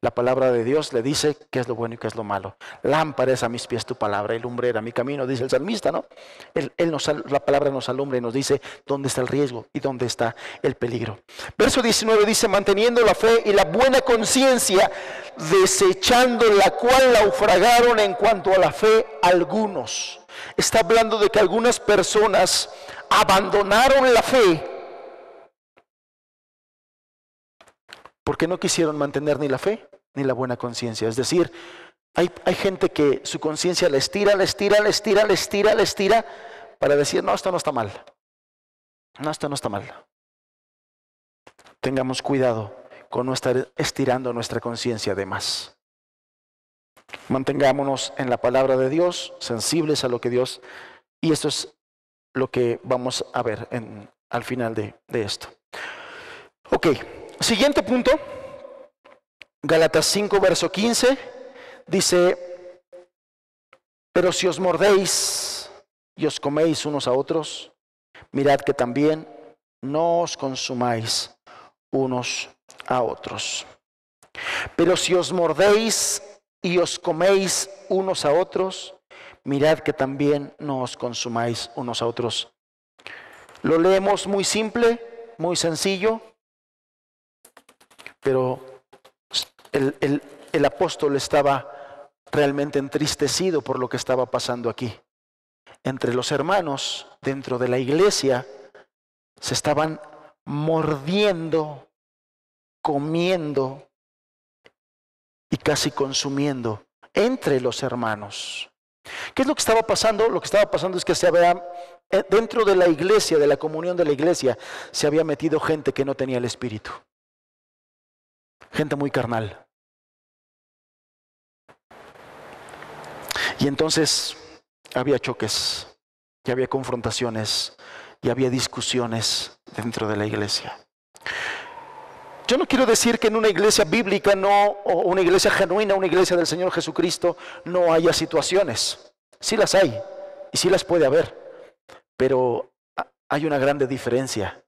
La palabra de Dios le dice qué es lo bueno y qué es lo malo. Lámpara es a mis pies tu palabra y lumbrera mi camino, dice el salmista, ¿no? La palabra nos alumbra y nos dice dónde está el riesgo y dónde está el peligro. Verso 19 dice, manteniendo la fe y la buena conciencia, desechando la cual naufragaron en cuanto a la fe algunos. Está hablando de que algunas personas abandonaron la fe porque no quisieron mantener ni la fe ni la buena conciencia. Es decir, hay gente que su conciencia le estira para decir, no, esto no está mal. No, esto no está mal. Tengamos cuidado con no estar estirando nuestra conciencia de más. Mantengámonos en la palabra de Dios, sensibles a lo que Dios, y esto es lo que vamos a ver al final de esto. Ok, siguiente punto, Gálatas 5, verso 15, dice, pero si os mordéis y os coméis unos a otros, mirad que también no os consumáis unos a otros. Pero si os mordéis y os coméis unos a otros, mirad que también no os consumáis unos a otros. Lo leemos muy simple, muy sencillo, pero el apóstol estaba realmente entristecido por lo que estaba pasando aquí. Entre los hermanos, dentro de la iglesia, se estaban mordiendo, comiendo y casi consumiendo entre los hermanos. ¿Qué es lo que estaba pasando? Lo que estaba pasando es que dentro de la iglesia, de la comunión de la iglesia, se había metido gente que no tenía el Espíritu. Gente muy carnal. Y entonces había choques, y había confrontaciones, y había discusiones dentro de la iglesia. Yo no quiero decir que en una iglesia bíblica o una iglesia genuina, una iglesia del Señor Jesucristo, no haya situaciones. Sí las hay, y sí las puede haber, pero hay una grande diferencia.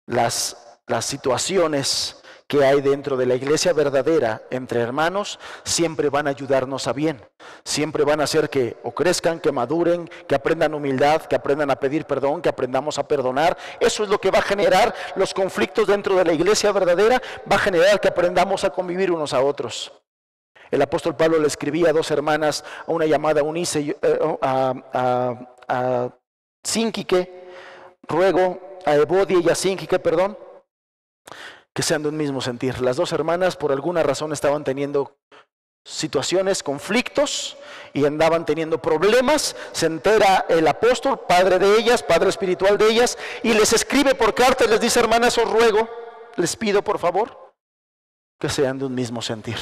Las situaciones que hay dentro de la iglesia verdadera entre hermanos siempre van a ayudarnos a bien. Siempre van a hacer que o crezcan, que maduren, que aprendan humildad, que aprendan a pedir perdón, que aprendamos a perdonar. Eso es lo que va a generar los conflictos dentro de la iglesia verdadera, va a generar que aprendamos a convivir unos a otros. El apóstol Pablo le escribía a dos hermanas, a una llamada Eunice, a Síntique, ruego a Evodia y a Síntique, perdón, que sean de un mismo sentir. Las dos hermanas por alguna razón estaban teniendo situaciones, conflictos, y andaban teniendo problemas. Se entera el apóstol, padre de ellas, padre espiritual de ellas, y les escribe por carta y les dice, hermanas, os ruego, les pido por favor, que sean de un mismo sentir.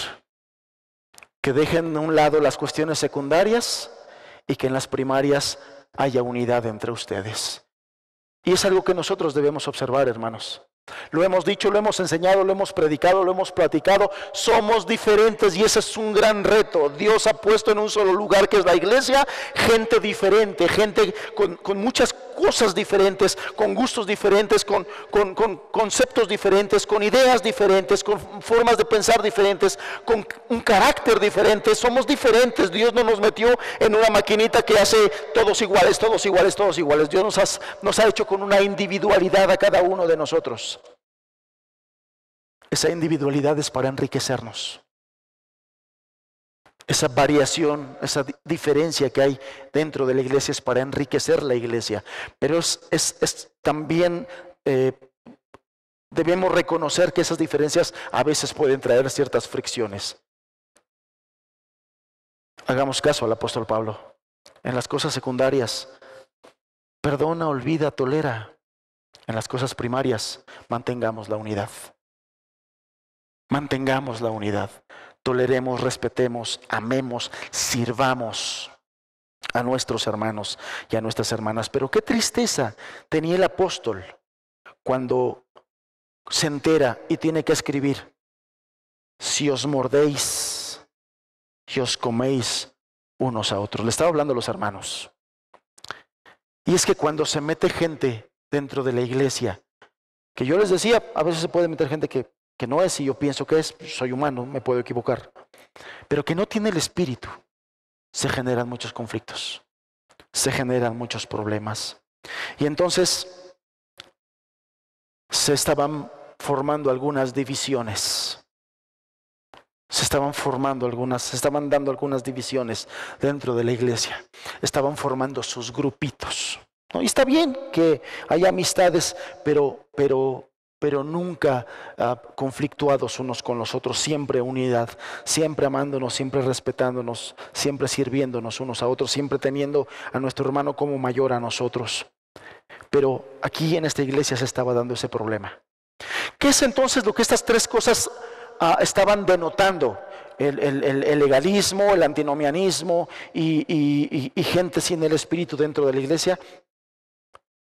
Que dejen de un lado las cuestiones secundarias y que en las primarias haya unidad entre ustedes. Y es algo que nosotros debemos observar, hermanos. Lo hemos dicho, lo hemos enseñado, lo hemos predicado, lo hemos platicado. Somos diferentes y ese es un gran reto. Dios ha puesto en un solo lugar, que es la iglesia, gente diferente, gente con muchas cosas diferentes, con gustos diferentes, con conceptos diferentes, con ideas diferentes, con formas de pensar diferentes, con un carácter diferente. Somos diferentes. Dios no nos metió en una maquinita que hace todos iguales, todos iguales, todos iguales. Dios nos ha hecho con una individualidad a cada uno de nosotros. Esa individualidad es para enriquecernos. Esa variación, esa diferencia que hay dentro de la iglesia es para enriquecer la iglesia. Pero es también debemos reconocer que esas diferencias a veces pueden traer ciertas fricciones. Hagamos caso al apóstol Pablo. En las cosas secundarias, perdona, olvida, tolera. En las cosas primarias, mantengamos la unidad. Mantengamos la unidad. Toleremos, respetemos, amemos, sirvamos a nuestros hermanos y a nuestras hermanas. Pero qué tristeza tenía el apóstol cuando se entera y tiene que escribir: si os mordéis y os coméis unos a otros. Le estaba hablando a los hermanos. Y es que cuando se mete gente dentro de la iglesia, que yo les decía, a veces se puede meter gente que que no es y yo pienso que es, soy humano, me puedo equivocar, pero que no tiene el Espíritu, se generan muchos conflictos, se generan muchos problemas. Y entonces se estaban formando algunas divisiones. Se estaban dando algunas divisiones dentro de la iglesia. Estaban formando sus grupitos, ¿no? Y está bien que haya amistades, pero nunca conflictuados unos con los otros, siempre unidad, siempre amándonos, siempre respetándonos, siempre sirviéndonos unos a otros, siempre teniendo a nuestro hermano como mayor a nosotros. Pero aquí en esta iglesia se estaba dando ese problema. ¿Qué es entonces lo que estas tres cosas estaban denotando? El legalismo, el antinomianismo y gente sin el Espíritu dentro de la iglesia.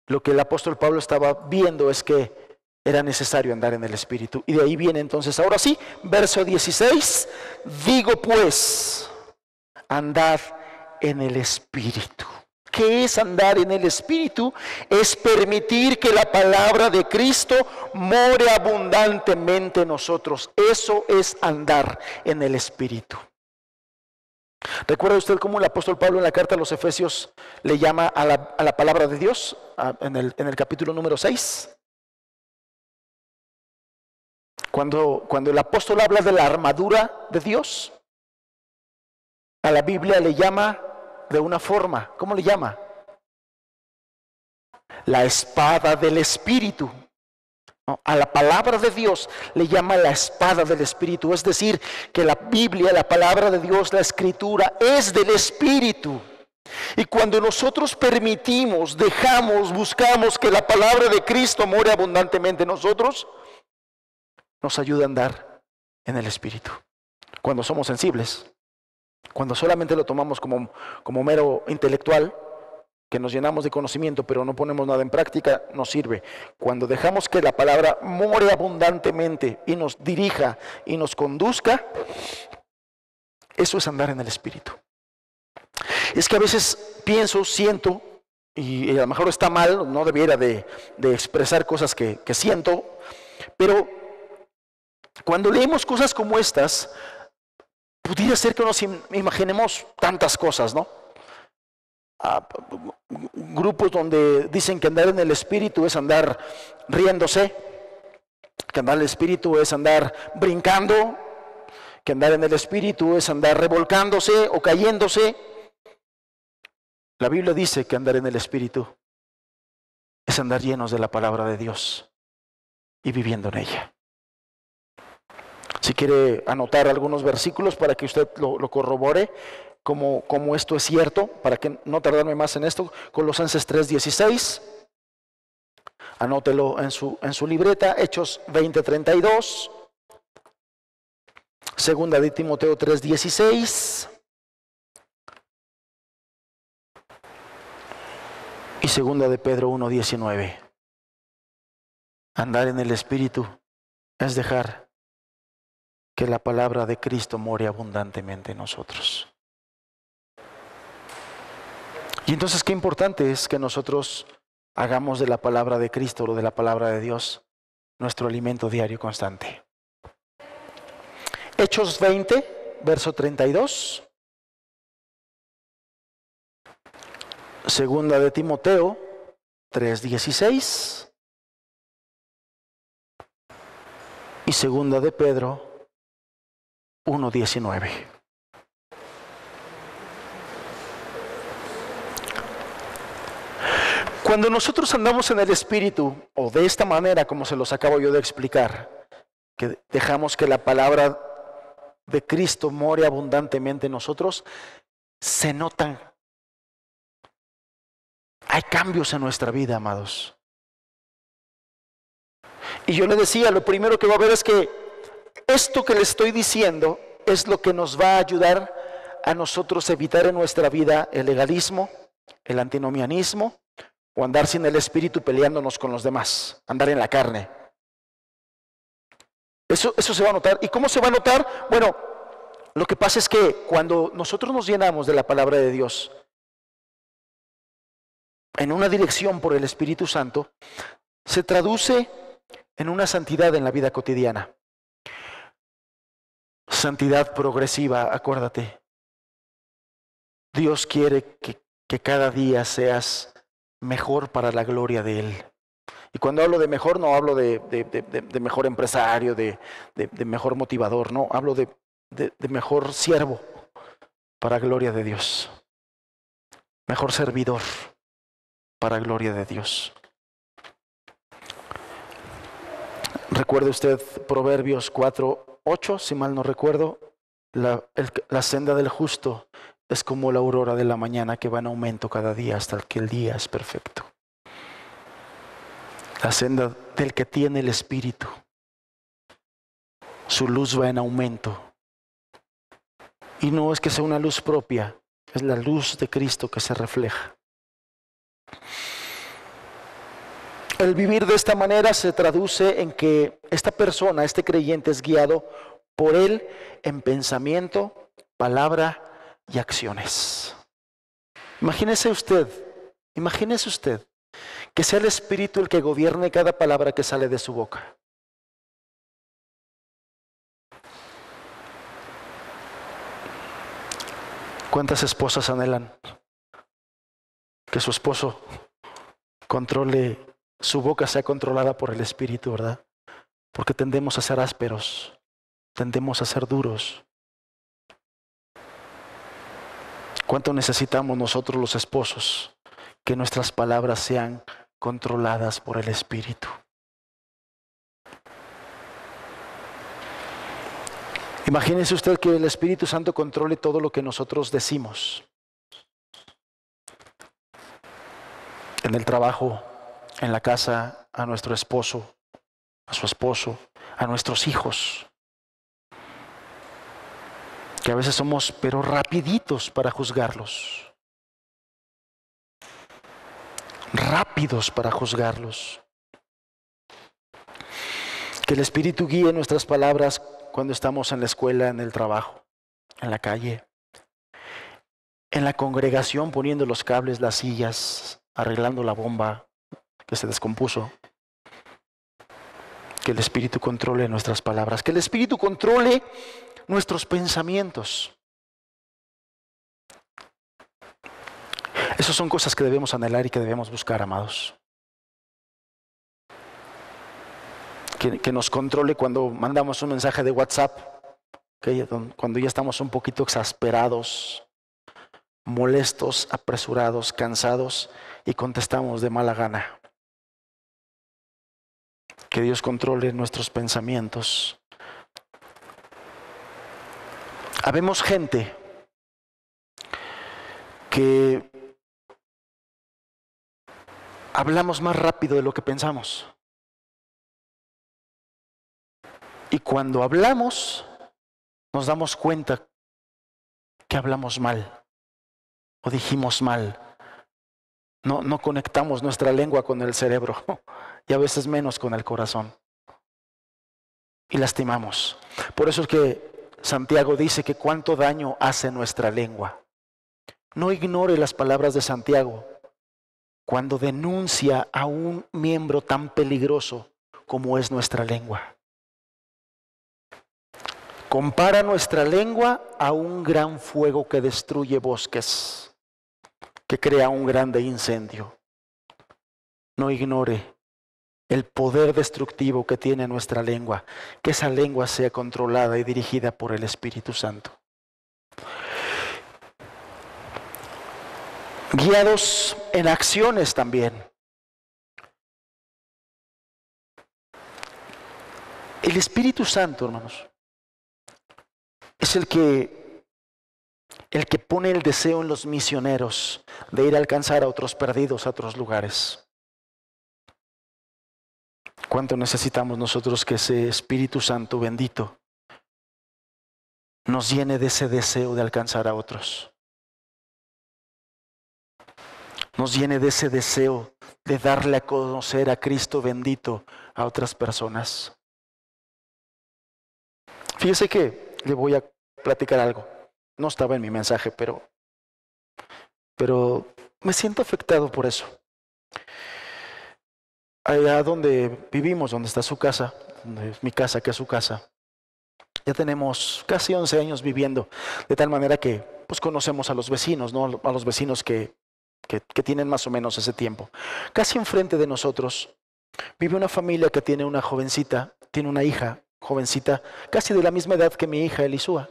Lo que el apóstol Pablo estaba viendo es que era necesario andar en el Espíritu. Y de ahí viene entonces, ahora sí, verso 16, digo pues, andad en el Espíritu. ¿Qué es andar en el Espíritu? Es permitir que la palabra de Cristo more abundantemente en nosotros. Eso es andar en el Espíritu. ¿Recuerda usted cómo el apóstol Pablo en la carta a los Efesios le llama a la palabra de Dios en el capítulo número 6? Cuando el apóstol habla de la armadura de Dios, a la Biblia le llama de una forma. ¿Cómo le llama? La espada del Espíritu. ¿No? A la palabra de Dios le llama la espada del Espíritu. Es decir, que la Biblia, la palabra de Dios, la Escritura, es del Espíritu. Y cuando nosotros permitimos, dejamos, buscamos que la palabra de Cristo more abundantemente en nosotros, nos ayuda a andar en el Espíritu. Cuando somos sensibles, cuando solamente lo tomamos como mero intelectual, que nos llenamos de conocimiento pero no ponemos nada en práctica, nos sirve. Cuando dejamos que la palabra more abundantemente y nos dirija y nos conduzca, eso es andar en el Espíritu. Es que a veces pienso, siento, y a lo mejor está mal, no debiera de expresar cosas que siento, pero cuando leemos cosas como estas, pudiera ser que nos imaginemos tantas cosas, ¿no? Grupos donde dicen que andar en el Espíritu es andar riéndose, que andar en el Espíritu es andar brincando, que andar en el Espíritu es andar revolcándose o cayéndose. La Biblia dice que andar en el Espíritu es andar llenos de la palabra de Dios y viviendo en ella. Si quiere anotar algunos versículos para que usted lo corrobore, como esto es cierto, para que no tardarme más en esto. Colosenses 3:16, anótelo en su libreta. Hechos 20:32, segunda de Timoteo 3:16 y segunda de Pedro 1:19. Andar en el Espíritu es dejar que la palabra de Cristo more abundantemente en nosotros. Y entonces qué importante es que nosotros hagamos de la palabra de Cristo o de la palabra de Dios nuestro alimento diario constante. Hechos 20, verso 32. Segunda de Timoteo 3:16. Y segunda de Pedro 1:19. Cuando nosotros andamos en el Espíritu, o de esta manera como se los acabo yo de explicar, que dejamos que la palabra de Cristo more abundantemente en nosotros, se notan. Hay cambios en nuestra vida, amados. Y yo le decía, lo primero que va a ver es que esto que le estoy diciendo es lo que nos va a ayudar a nosotros evitar en nuestra vida el legalismo, el antinomianismo, o andar sin el Espíritu peleándonos con los demás, andar en la carne. Eso se va a notar. ¿Y cómo se va a notar? Bueno, lo que pasa es que cuando nosotros nos llenamos de la palabra de Dios en una dirección por el Espíritu Santo, se traduce en una santidad en la vida cotidiana. Santidad progresiva, acuérdate. Dios quiere que cada día seas mejor para la gloria de Él. Y cuando hablo de mejor, no hablo de mejor empresario, de mejor motivador, no, hablo de mejor siervo para gloria de Dios. Mejor servidor para gloria de Dios. Recuerde usted Proverbios 4:8, si mal no recuerdo, la senda del justo es como la aurora de la mañana que va en aumento cada día hasta que el día es perfecto. La senda del que tiene el Espíritu, su luz va en aumento. Y no es que sea una luz propia, es la luz de Cristo que se refleja. El vivir de esta manera se traduce en que esta persona, este creyente, es guiado por Él en pensamiento, palabra y acciones. Imagínese usted que sea el Espíritu el que gobierne cada palabra que sale de su boca. ¿Cuántas esposas anhelan que su esposo controle, su boca sea controlada por el Espíritu, verdad? Porque tendemos a ser ásperos, tendemos a ser duros. ¿Cuánto necesitamos nosotros los esposos que nuestras palabras sean controladas por el Espíritu? Imagínese usted que el Espíritu Santo controle todo lo que nosotros decimos. En el trabajo, en la casa, a nuestro esposo, a su esposo, a nuestros hijos. Que a veces somos, pero rapiditos para juzgarlos. Rápidos para juzgarlos. Que el Espíritu guíe nuestras palabras cuando estamos en la escuela, en el trabajo, en la calle, en la congregación, poniendo los cables, las sillas, arreglando la bomba que se descompuso. Que el Espíritu controle nuestras palabras, que el Espíritu controle nuestros pensamientos. Esas son cosas que debemos anhelar y que debemos buscar, amados. Que nos controle cuando mandamos un mensaje de WhatsApp, cuando ya estamos un poquito exasperados, molestos, apresurados, cansados y contestamos de mala gana. Que Dios controle nuestros pensamientos. Habemos gente que hablamos más rápido de lo que pensamos. Y cuando hablamos, nos damos cuenta que hablamos mal o dijimos mal. No conectamos nuestra lengua con el cerebro y a veces menos con el corazón. Y lastimamos. Por eso es que Santiago dice que cuánto daño hace nuestra lengua. No ignore las palabras de Santiago cuando denuncia a un miembro tan peligroso como es nuestra lengua. Compara nuestra lengua a un gran fuego que destruye bosques, que crea un grande incendio. No ignore el poder destructivo que tiene nuestra lengua, que esa lengua sea controlada y dirigida por el Espíritu Santo. Guiados en acciones también. El Espíritu Santo, hermanos, es el que pone el deseo en los misioneros de ir a alcanzar a otros perdidos, a otros lugares. ¿Cuánto necesitamos nosotros que ese Espíritu Santo bendito nos llene de ese deseo de alcanzar a otros? Nos llene de ese deseo de darle a conocer a Cristo bendito a otras personas. Fíjese que le voy a platicar algo. No estaba en mi mensaje, pero me siento afectado por eso. Allá donde vivimos, donde está su casa, donde es mi casa, que es su casa, Ya tenemos casi 11 años viviendo, de tal manera que pues conocemos a los vecinos, ¿no? A los vecinos que tienen más o menos ese tiempo. Casi enfrente de nosotros vive una familia que tiene una jovencita, tiene una hija jovencita, casi de la misma edad que mi hija Elisúa.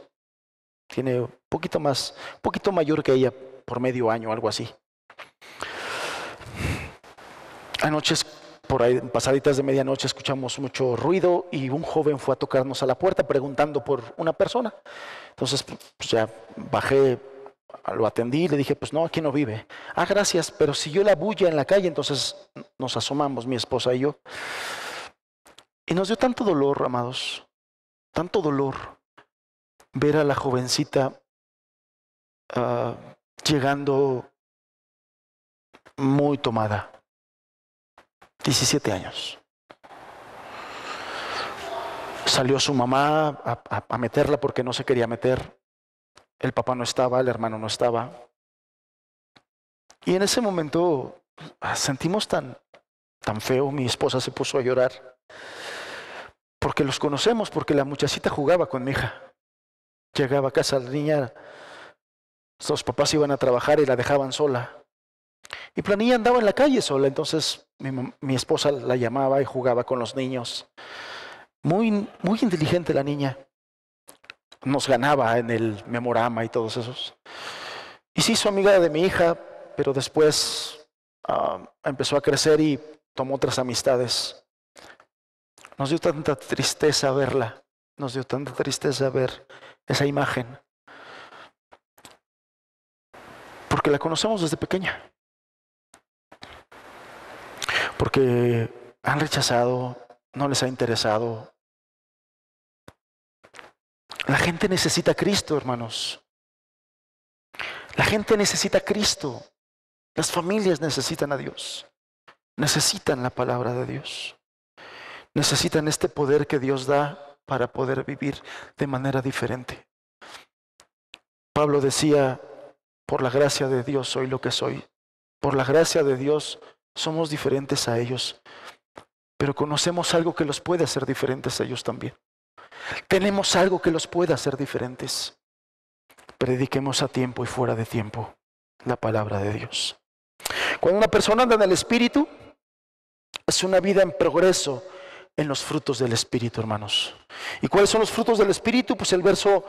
Tiene un poquito mayor que ella, por medio año, algo así. Anoche, por ahí, pasaditas de medianoche, escuchamos mucho ruido y un joven fue a tocarnos a la puerta preguntando por una persona. Entonces, pues ya bajé, lo atendí y le dije, pues no, aquí no vive. Ah, gracias, pero siguió la bulla en la calle, entonces nos asomamos, mi esposa y yo. Y nos dio tanto dolor, amados, tanto dolor ver a la jovencita llegando muy tomada. 17 años. Salió su mamá a meterla porque no se quería meter. El papá no estaba, el hermano no estaba. Y en ese momento sentimos tan feo. Mi esposa se puso a llorar. Porque los conocemos, porque la muchachita jugaba con mi hija. Llegaba a casa la niña, los papás iban a trabajar y la dejaban sola. Y la niña andaba en la calle sola, entonces mi esposa la llamaba y jugaba con los niños. Muy inteligente la niña. Nos ganaba en el memorama y todos esos. Y se hizo amiga de mi hija, pero después empezó a crecer y tomó otras amistades. Nos dio tanta tristeza verla, nos dio tanta tristeza ver esa imagen. Porque la conocemos desde pequeña. Porque han rechazado, no les ha interesado. La gente necesita a Cristo, hermanos. La gente necesita a Cristo. Las familias necesitan a Dios. Necesitan la palabra de Dios. Necesitan este poder que Dios da para poder vivir de manera diferente. Pablo decía, por la gracia de Dios soy lo que soy. Por la gracia de Dios somos diferentes a ellos. Pero conocemos algo que los puede hacer diferentes a ellos también. Tenemos algo que los puede hacer diferentes. Prediquemos a tiempo y fuera de tiempo la palabra de Dios. Cuando una persona anda en el Espíritu, es una vida en progreso en los frutos del Espíritu, hermanos. ¿Y cuáles son los frutos del Espíritu? Pues el verso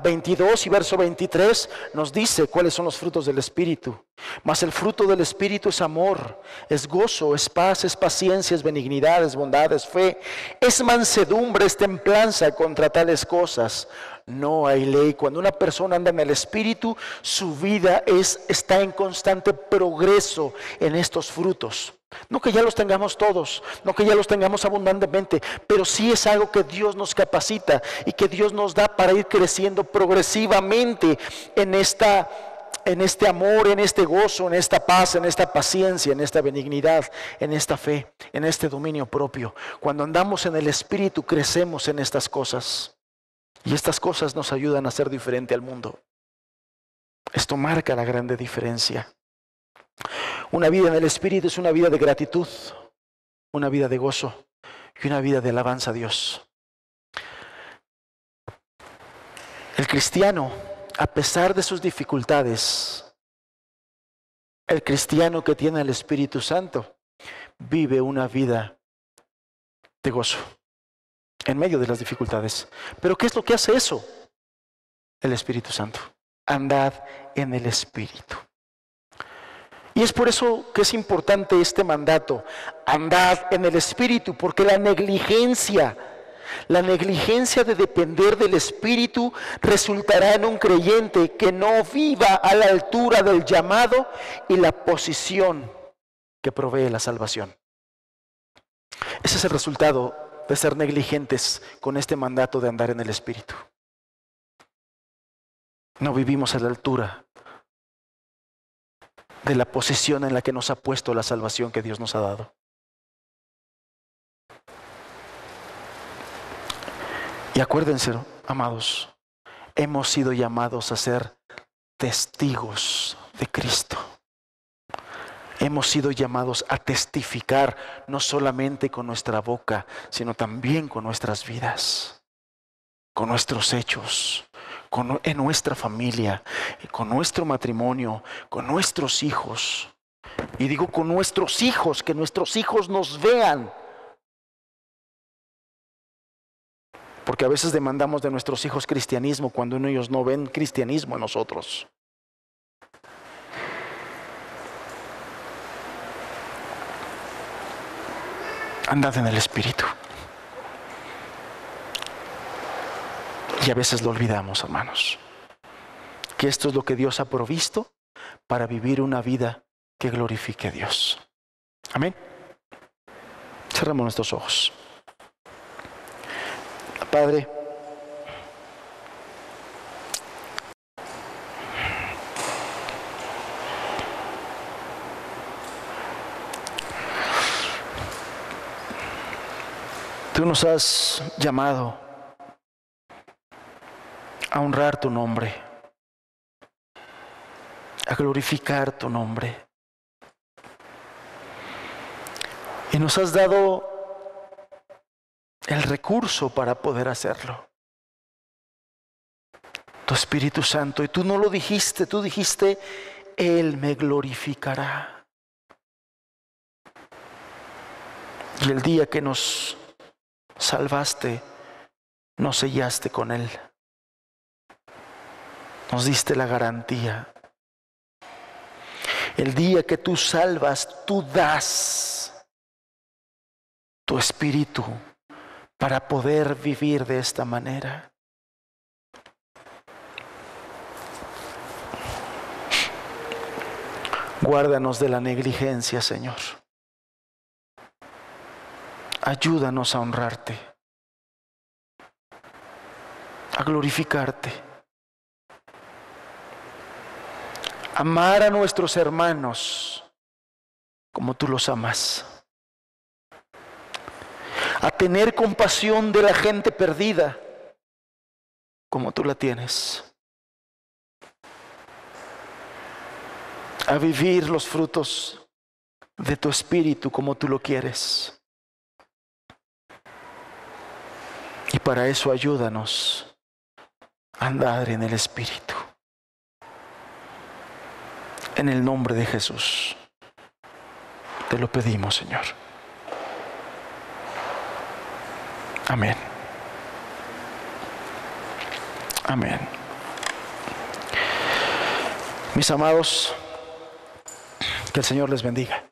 22 y verso 23 nos dice cuáles son los frutos del Espíritu. Mas el fruto del Espíritu es amor, es gozo, es paz, es paciencia, es benignidad, es bondad, es fe, es mansedumbre, es templanza. Contra tales cosas no hay ley. Cuando una persona anda en el Espíritu, su vida está en constante progreso en estos frutos. No que ya los tengamos todos, no que ya los tengamos abundantemente, pero sí es algo que Dios nos capacita y que Dios nos da para ir creciendo progresivamente en este amor, en este gozo, en esta paz, en esta paciencia, en esta benignidad, en esta fe, en este dominio propio. Cuando andamos en el Espíritu, crecemos en estas cosas. Y estas cosas nos ayudan a ser diferente al mundo. Esto marca la grande diferencia. Una vida en el Espíritu es una vida de gratitud, una vida de gozo y una vida de alabanza a Dios. El cristiano, a pesar de sus dificultades, el cristiano que tiene el Espíritu Santo, vive una vida de gozo en medio de las dificultades. ¿Pero qué es lo que hace eso? El Espíritu Santo. Andad en el Espíritu. Y es por eso que es importante este mandato. Andad en el Espíritu, porque la negligencia de depender del Espíritu resultará en un creyente que no viva a la altura del llamado y la posición que provee la salvación. Ese es el resultado de ser negligentes con este mandato de andar en el Espíritu. No vivimos a la altura de la posición en la que nos ha puesto la salvación que Dios nos ha dado. Y acuérdense, amados, hemos sido llamados a ser testigos de Cristo. Hemos sido llamados a testificar no solamente con nuestra boca, sino también con nuestras vidas. con nuestros hechos, en nuestra familia, con nuestro matrimonio, con nuestros hijos. Y digo con nuestros hijos, que nuestros hijos nos vean. Porque a veces demandamos de nuestros hijos cristianismo cuando ellos no ven cristianismo en nosotros. Andad en el Espíritu. Y a veces lo olvidamos, hermanos, que esto es lo que Dios ha provisto para vivir una vida que glorifique a Dios. Amén. Cerramos nuestros ojos. Padre, tú nos has llamado a honrar tu nombre, a glorificar tu nombre. Y nos has dado el recurso para poder hacerlo. Tu Espíritu Santo. Y tú no lo dijiste, tú dijiste, Él me glorificará. Y el día que nos salvaste, nos sellaste con Él. Nos diste la garantía. El día que tú salvas, tú das tu espíritu para poder vivir de esta manera. Guárdanos de la negligencia, Señor. Ayúdanos a honrarte, a glorificarte, amar a nuestros hermanos como tú los amas, a tener compasión de la gente perdida como tú la tienes, a vivir los frutos de tu espíritu como tú lo quieres. Y para eso ayúdanos a andar en el Espíritu. En el nombre de Jesús te lo pedimos, Señor. Amén. Amén. Mis amados, que el Señor les bendiga.